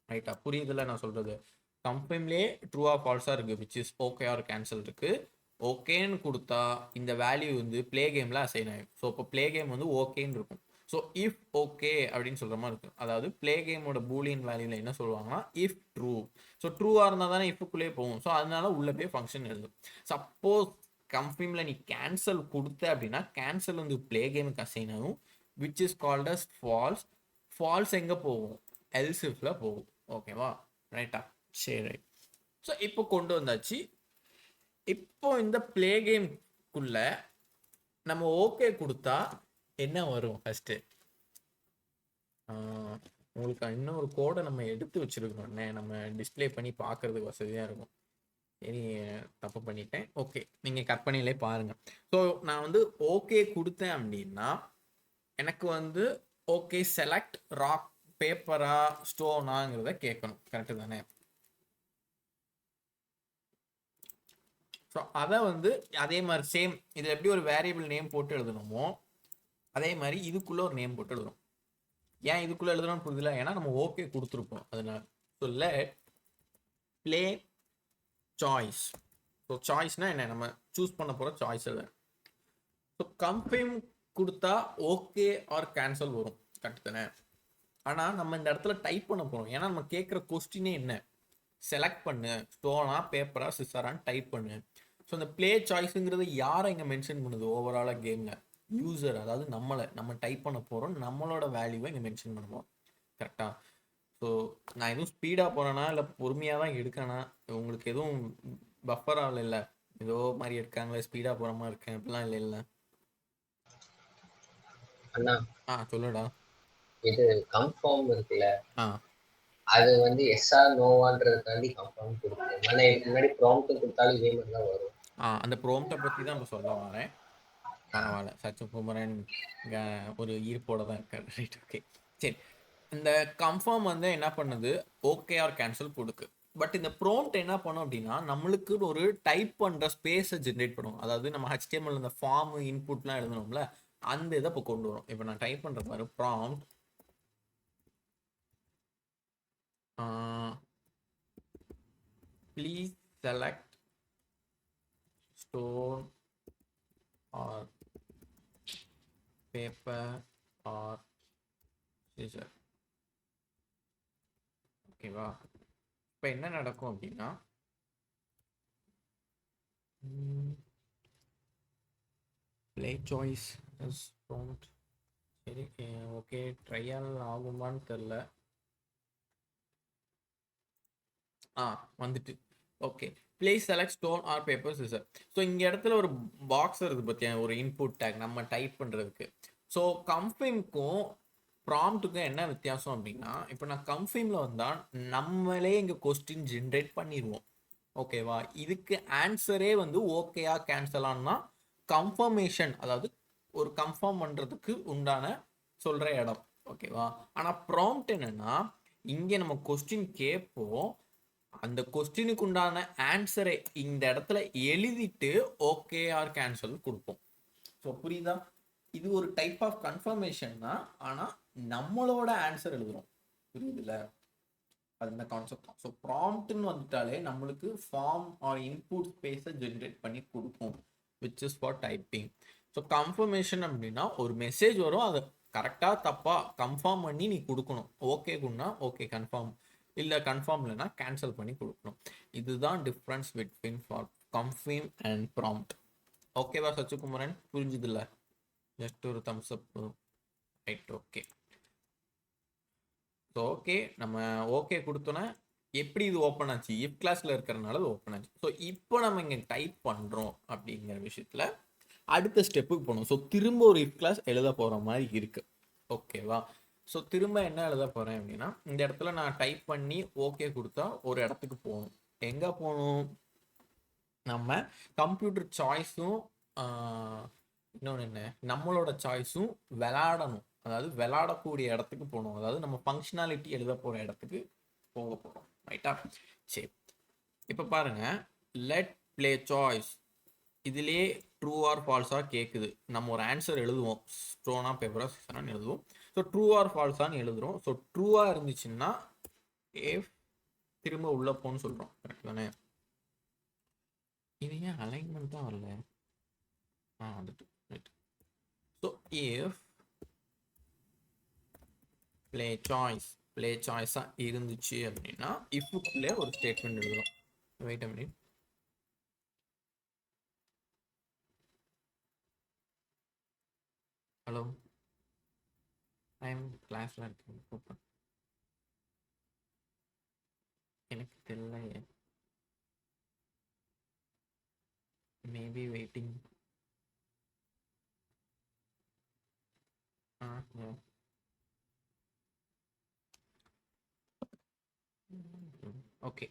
ரைட்டா, புரியுதுல நான் சொல்கிறது? கம்பெனிலே ட்ரூவா ஃபால்ஸாக இருக்குது, which is okay or cancel இருக்குது. ஓகேன்னு கொடுத்தா இந்த வேல்யூ வந்து ப்ளே கேமில் அசைன் ஆகும். ஸோ இப்போ ப்ளே கேம் வந்து ஓகேன்னு இருக்கும். ஸோ இஃப் ஓகே அப்படின்னு சொல்கிற மாதிரி இருக்கும். அதாவது ப்ளே கேமோட பூலியன் வேல்யூவில் என்ன சொல்லுவாங்கன்னா இஃப் ட்ரூ. ஸோ ட்ரூவாக இருந்தால் தானே இஃப்க்குள்ளே போகும். ஸோ அதனால உள்ளே போய் ஃபங்க்ஷன் எழுதும். சப்போஸ் கம்பெனியில் நீ கேன்சல் கொடுத்த அப்படின்னா கேன்சல் வந்து ப்ளே கேமுக்கு அசைன் ஆகும், which is called as false. False எங்கே போகும், எல்ஸ் இஃப்ல போகும். ஓகேவா, ரைட்டா? சரி. ஸோ இப்போ கொண்டு வந்தாச்சு. இப்போ இந்த ப்ளே கேம்குள்ள நம்ம ஓகே கொடுத்தா என்ன வரும்? ஃபர்ஸ்ட் உங்களுக்கு இன்னொரு கோடை நம்ம எடுத்து வச்சிருக்கோம், நம்ம டிஸ்பிளே பண்ணி பார்க்கறதுக்கு வசதியாக இருக்கும். சரி, தப்பு பண்ணிட்டேன். ஓகே, நீங்கள் கற்பனையிலே பாருங்கள். ஸோ நான் வந்து ஓகே கொடுத்தேன் அப்படின்னா எனக்கு வந்து ஓகே செலக்ட் ராக் பேப்பரா ஸ்டோனாங்கிறத கேட்கணும், கரெக்டு தானே? ஸோ அதை வந்து அதே மாதிரி சேம் இதில் எப்படி ஒரு வேரியபிள் நேம் போட்டு எழுதணுமோ அதே மாதிரி இதுக்குள்ளே ஒரு நேம் போட்டு எழுதணும். ஏன் இதுக்குள்ளே எழுதணும்னு புரியுதுல? ஏன்னா நம்ம ஓகே கொடுத்துருப்போம் அதனால. So let play choice. So சாய்ஸ்னா என்ன, நம்ம சூஸ் பண்ண போகிற சாய்ஸ் எழுத. ஸோ கம்பைன் கொடுத்தா ஓகே ஆர் கேன்சல் வரும், கரெக்ட் தானே? ஆனால் நம்ம இந்த இடத்துல டைப் பண்ண போகிறோம். ஏன்னா நம்ம கேட்குற கொஸ்டினே என்ன, செலக்ட் பண்ணு ஸ்டோனா பேப்பரா சிசரான்னு டைப் பண்ணு. ஸோ இந்த ப்ளே சாய்ஸுங்கிறது யாரை இங்கே மென்ஷன் பண்ணுது ஓவராலாக கேமில்? யூசர், அதாவது நம்ம டைப் பண்ண போகிறோம், நம்மளோட வேல்யூவை இங்கே மென்ஷன் பண்ணுவோம், கரெக்டாக? ஸோ நான் எதுவும் ஸ்பீடாக போகிறேன்னா இல்லை பொறுமையாக தான் எடுக்கேன்னா, உங்களுக்கு எதுவும் பஃபர் ஆகல, இல்லை ஏதோ மாதிரி எடுக்காங்களே ஸ்பீடாக போகிற மாதிரி இருக்கேன் அப்படிலாம் இல்லை இல்லை அண்ணா சொல்லுடா. இது கன்ஃபார்ம் இருக்குல்ல, ஆ அது வந்து எஸ்ஆ நோவான்றதுக்காண்டி கன்ஃபார்ம் கொடுக்கும். ஆனால் முன்னாடி ப்ராம்ப்ட் கொடுத்தாலும் இதே மாதிரி தான் வரும். அந்த ப்ரோம்ப்டை பற்றி தான் இப்போ சொல்ல வரேன். பரவாயில்ல, சச்சு குமரன் ஒரு ஈர்ப்போட தான் இருக்காரு. ரைட், ஓகே, சரி. இந்த கன்ஃபார்ம் வந்து என்ன பண்ணுது, ஓகே ஆர் கேன்சல் கொடுக்கு. பட் இந்த ப்ரோம்ப்ட் என்ன பண்ணும் அப்படின்னா நம்மளுக்கு ஒரு டைப் பண்ணுற ஸ்பேஸை ஜென்ரேட் பண்ணும். அதாவது நம்ம HTML இந்த ஃபார்ம் இன்புட்லாம் எழுதணும்ல, அந்த இதை இப்போ கொண்டு வரும். இப்போ நான் டைப் பண்ணுற மாதிரி prompt please select stone or paper or scissor. ஓகேவா? இப்போ என்ன நடக்கும் அப்படின்னா ப்ளே சாய்ஸ் இஸ் ப்ராம்ப்ட். சரி, ஓகே, ட்ரையல் ஆகுமான்னு தெரில. வந்துட்டு okay, please select stone or paper scissor. So இங்கே இடத்துல ஒரு பாக்ஸ் இருக்குது பார்த்தியா, ஒரு இன்புட் டேக் நம்ம டைப் பண்ணுறதுக்கு. ஸோ கன்ஃபர்முக்கும் ப்ராம்ப்ட்டுக்கும் என்ன வித்தியாசம் அப்படின்னா, இப்போ நான் கன்ஃபர்மில் வந்தால் நம்மளே இங்கே கொஸ்டின் ஜென்ரேட் பண்ணிடுவோம். ஓகேவா? இதுக்கு ஆன்சரே வந்து ஓகேயா கேன்சலான்னா கன்ஃபர்மேஷன், அதாவது ஒரு கன்ஃபார்ம் பண்ணுறதுக்கு உண்டான சொல்கிற இடம். ஓகேவா? ஆனால் ப்ராம்ப்ட் என்னென்னா இங்கே நம்ம கொஸ்டின் கேட்போம், அந்த கொஸ்டினுக்கு உண்டான ஆன்சரை இந்த இடத்துல எழுதிட்டு ஓகே ஆர் கேன்சல் கொடுப்போம். ஸோ புரியுதா? இது ஒரு டைப் ஆஃப் கன்ஃபர்மேஷன் தான், ஆனா நம்மளோட ஆன்சர் எழுதுறோம். புரியுதுல்ல? அந்த கான்செப்ட் தான். ஸோ ப்ராம்ப்ட்னு வந்துட்டாலே நம்மளுக்கு ஃபார்ம் ஆர் இன்புட் ஸ்பேஸை ஜென்ரேட் பண்ணி கொடுக்கும், which is for typing. So confirmation அப்படின்னா ஒரு மெசேஜ் வரும், அதை கரெக்டாக தப்பாக கன்ஃபார்ம் பண்ணி நீ கொடுக்கணும். ஓகேக்குன்னா ஓகே கன்ஃபார்ம், இல்லை கன்ஃபார்ம் இல்லைன்னா கேன்சல் பண்ணி கொடுக்கணும். இதுதான் difference between for confirm and prompt. ஓகேவா சச்சிகுமரன்? புரிஞ்சுதுல்ல? ஜஸ்ட் ஒரு தம்ஸ் அப். Right, okay. ஸோ ஓகே, நம்ம ஓகே கொடுத்தோன்னா எப்படி இது ஓப்பன் ஆச்சு? இஃப் கிளாஸில் இருக்கிறனால அது ஓப்பன் ஆச்சு. ஸோ இப்போ நம்ம இங்கே டைப் பண்ணுறோம் அப்படிங்கிற விஷயத்தில் அடுத்த ஸ்டெப்புக்கு போகணும். ஸோ திரும்ப ஒரு இஃப் கிளாஸ் எழுத போகிற மாதிரி இருக்குது. ஓகேவா? ஸோ திரும்ப என்ன எழுத போகிறேன் அப்படின்னா, இந்த இடத்துல நான் டைப் பண்ணி ஓகே கொடுத்தா ஒரு இடத்துக்கு போகணும். எங்கே போகணும்? நம்ம கம்ப்யூட்டர் சாய்ஸும் இன்னொன்று என்ன, நம்மளோட சாய்ஸும் விளாடணும். அதாவது விளாடக்கூடிய இடத்துக்கு போகணும். அதாவது நம்ம ஃபங்க்ஷனாலிட்டி எழுத போகிற இடத்துக்கு போக போகிறோம். ரைட்டா? சரி, இப்போ பாருங்க, லெட் ப்ளே சாய்ஸ். இதுலேயே ட்ரூ ஆர் ஃபால்ஸாக கேட்குது. நம்ம ஒரு ஆன்சர் எழுதுவோம், ஸ்டோனா பேப்பரா சிசரான்னு எழுதுவோம். ஸோ ட்ரூ ஆர் ஃபால்ஸான்னு எழுதுறோம். ஸோ ட்ரூவாக இருந்துச்சுன்னா ஏஃப் திரும்ப உள்ள போன்னு சொல்கிறோம். கரெக்ட் தானே? இது ஏன் அலைன்மெண்ட் தான் வரல? வந்துட்டு ரைட். ஸோ இஃப் ப்ளே சாய்ஸாக இருந்துச்சு அப்படின்னா இஃப்க்குள்ளே ஒரு ஸ்டேட்மெண்ட் எழுதுறோம். Wait a minute. Hello, I'm கிளாஸில் இருக்கேன், கூப்பிட்றேன். எனக்கு தெரியலையே, மேபி வெயிட்டிங். ஓகே.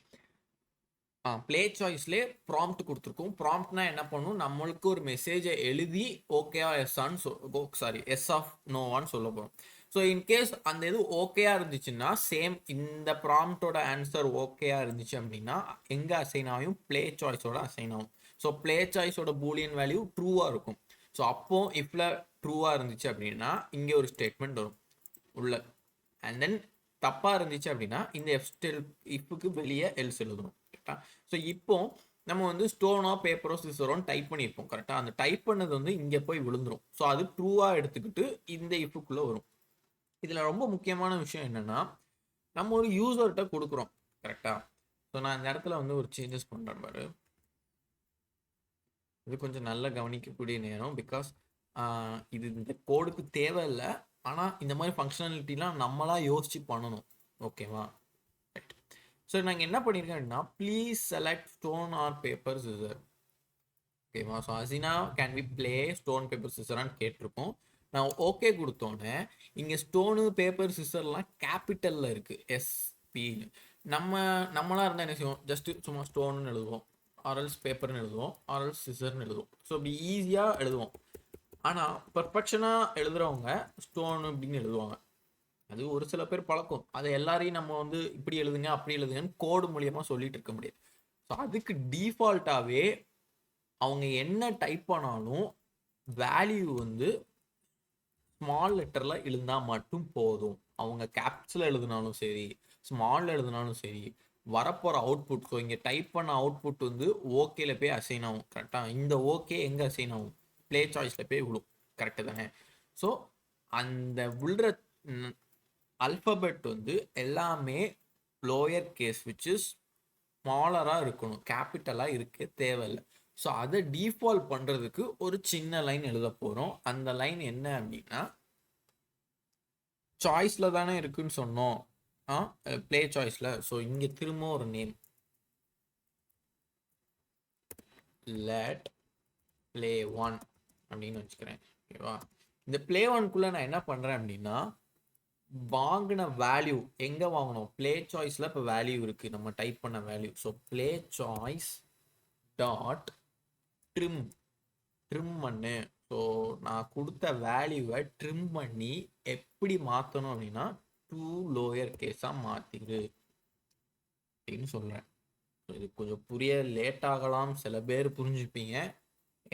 ப்ளே சாய்ஸ்லேயே ப்ராம்ப்ட் கொடுத்துருக்கோம். ப்ராம்ப்ட்னா என்ன பண்ணும்? நம்மளுக்கு ஒரு மெசேஜை எழுதி ஓகேவா எஸ்ஆன்னு எஸ் ஆஃப் நோவான்னு சொல்ல போகிறோம். ஸோ இன்கேஸ் அந்த இது ஓகேயா இருந்துச்சுன்னா சேம் இந்த ப்ராம்ப்டோட ஆன்சர் ஓகேயா இருந்துச்சு அப்படின்னா எங்கே அசைன் ஆகும்? ப்ளே சாய்ஸோட அசைன் ஆகும். ஸோ ப்ளே சாய்ஸோட பூலியன் வேல்யூ ட்ரூவாக இருக்கும். ஸோ அப்போ இஃப்ல ட்ரூவாக இருந்துச்சு அப்படின்னா இங்கே ஒரு ஸ்டேட்மெண்ட் வரும் உள்ள. அண்ட் தென் தப்பாக இருந்துச்சு அப்படின்னா இந்த இஃப்க்கு வெளியே எல்ஸ் எழுதணும். கரெக்டாக? ஸோ இப்போ நம்ம வந்து ஸ்டோனோ பேப்பரோ சிசரோன்னு டைப் பண்ணியிருப்போம். கரெக்டாக? அந்த டைப் பண்ணது வந்து இங்கே போய் விழுந்துரும். ஸோ அது ட்ரூவாக எடுத்துக்கிட்டு இந்த இஃப்க்குள்ளே வரும். இதில் ரொம்ப முக்கியமான விஷயம் என்னென்னா, நம்ம ஒரு யூசர்கிட்ட கொடுக்குறோம். கரெக்டாக? ஸோ நான் இந்த இடத்துல வந்து ஒரு சேஞ்சஸ் பண்ணுறேன் பாரு. இது கொஞ்சம் நல்லா கவனிக்கக்கூடிய நேரம். பிகாஸ் இது இந்த கோடுக்கு தேவையில்லை, ஆனால் இந்த மாதிரி ஃபங்க்ஷனாலிட்டிலாம் நம்மளா யோசிச்சு பண்ணணும். ஓகேவா? ரைட். ஸோ நாங்கள் என்ன பண்ணியிருக்கேன் அப்படின்னா, please select stone or paper scissor. ஓகேவா? So Asina can we play stone paper சிசரான்னு கேட்டிருக்கோம். நான் ஓகே கொடுத்தோன்னே இங்கே ஸ்டோனு பேப்பர் சிசர்லாம் கேபிட்டலில் இருக்குது, எஸ்பின்னு. நம்மளாக இருந்தால் என்ன செய்வோம்? ஜஸ்ட்டு சும்மா ஸ்டோன்னு எழுதுவோம், ஆர்எல்ஸ் பேப்பர்னு எழுதுவோம், ஆர்எல்ஸ் சிசர்னு எழுதுவோம். ஸோ இப்படி ஈஸியாக எழுதுவோம். ஆனால் பர்ஃபெக்ஷனாக எழுதுகிறவங்க ஸ்டோன் அப்படின்னு எழுதுவாங்க. அது ஒரு சில பேர் பழக்கம். அதை எல்லாரையும் நம்ம வந்து இப்படி எழுதுங்க அப்படி எழுதுங்கன்னு கோடு மூலியமாக சொல்லிட்டு இருக்க முடியாது. ஸோ அதுக்கு டீஃபால்ட்டாகவே அவங்க என்ன டைப் பண்ணாலும் வேல்யூ வந்து ஸ்மால் லெட்டரில் எழுந்தால் மட்டும் போதும். அவங்க கேப்ஸில் எழுதினாலும் சரி, ஸ்மாலில் எழுதினாலும் சரி, வரப்போகிற அவுட்புட். ஸோ இங்கே டைப் பண்ண அவுட்புட் வந்து ஓகேல போய் அசைன் ஆகும். கரெக்டாக? இந்த ஓகே எங்கே அசைன் ஆகும்? ப்ளே சாய்ஸில் போய் விழும். கரெக்டு தானே? ஸோ அந்த விழுற அல்ஃபபெட் வந்து எல்லாமே லோயர் கேஸ் விச் இஸ் ஸ்மாலராக இருக்கணும், கேபிட்டலாக இருக்க தேவையில்லை. ஸோ அதை டீஃபால்ட் பண்ணுறதுக்கு ஒரு சின்ன லைன் எழுத போகிறோம். அந்த லைன் என்ன அப்படின்னா, சாய்ஸில் தானே இருக்குன்னு சொன்னோம், ப்ளே சாய்ஸில். ஸோ இங்கே திரும்ப ஒரு நேம், லெட் ப்ளே 1 அப்படின்னு வச்சுக்கிறேன். ஓகேவா? இந்த ப்ளே 1க்குள்ளே நான் என்ன பண்ணுறேன் அப்படின்னா, வாங்கின வேல்யூ எங்கே வாங்கணும்? ப்ளே சாய்ஸில் இப்போ வேல்யூ இருக்குது, நம்ம டைப் பண்ண value. So play choice dot trim பண்ணு. ஸோ நான் கொடுத்த வேல்யூவை ட்ரிம் பண்ணி எப்படி மாற்றணும் அப்படின்னா, 2 லோயர் கேஸாக மாற்றிடு அப்படின்னு சொல்கிறேன். இது கொஞ்சம் புரிய லேட் ஆகலாம், சில பேர் புரிஞ்சுப்பீங்க.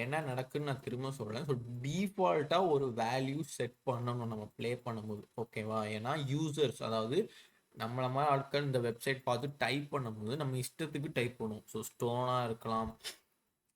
என்ன நடக்குன்னு நான் திரும்ப சொல்றேன். ஸோ டிஃபால்ட்டா ஒரு வேல்யூ செட் பண்ணணும் நம்ம ப்ளே பண்ணும்போது, ஓகேவா? ஏன்னா யூசர்ஸ், அதாவது நம்மள மாதிரி ஆட்கள் இந்த வெப்சைட் பார்த்து டைப் பண்ணும்போது நம்ம இஷ்டத்துக்கு டைப் பண்ணுவோம். ஸோ ஸ்டோனா இருக்கலாம்,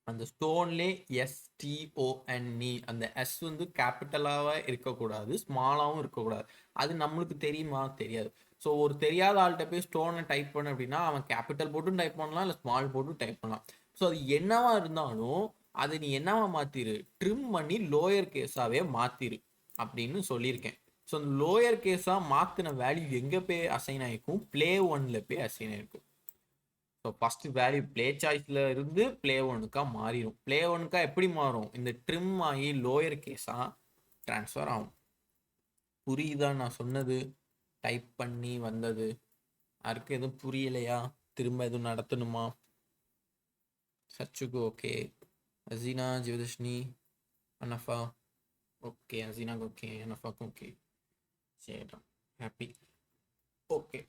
அந்த ஸ்டோன்லே STONE, அந்த எஸ் வந்து கேபிட்டலாக இருக்கக்கூடாது, ஸ்மாலாகவும் இருக்கக்கூடாது. அது நம்மளுக்கு தெரியுமா? தெரியாது. ஸோ ஒரு தெரியாத ஆள்கிட்ட போய் ஸ்டோனை டைப் பண்ண அப்படின்னா அவன் கேபிட்டல் போட்டும் டைப் பண்ணலாம், இல்லை ஸ்மால் போட்டும் டைப் பண்ணலாம். ஸோ அது என்னவா இருந்தாலும் அதை நீ என்னவா மாத்திரு, ட்ரிம் பண்ணி லோயர் கேஸாவே மாத்திரு அப்படின்னு சொல்லியிருக்கேன். ஸோ அந்த லோயர் கேஸா மாத்தின வேல்யூ எங்க போய் அசைன் ஆயிருக்கும்? ப்ளே ஒன்ல போய் அசைன் ஆயிருக்கும். ஸோ ஃபர்ஸ்ட் வேல்யூ ப்ளே சாய்ஸ்ல இருந்து ப்ளே ஒனுக்கா மாறிடும். ப்ளே ஒனுக்கா எப்படி மாறும்? இந்த ட்ரிம் ஆகி லோயர் கேஸா ட்ரான்ஸ்ஃபர் ஆகும். புரியுதா நான் சொன்னது? டைப் பண்ணி வந்தது யாருக்கு எதுவும் புரியலையா? திரும்ப எதுவும் நடத்தணுமா? சச்சுக்கு ஓகே, அசீனா, ஜீவதர்ஷினி, அனஃபா ஓகே, அசீனாக்கு ஓகே, அனஃபாக்கு ஓகே, சரிடா, ஹாப்பி. ஓகே,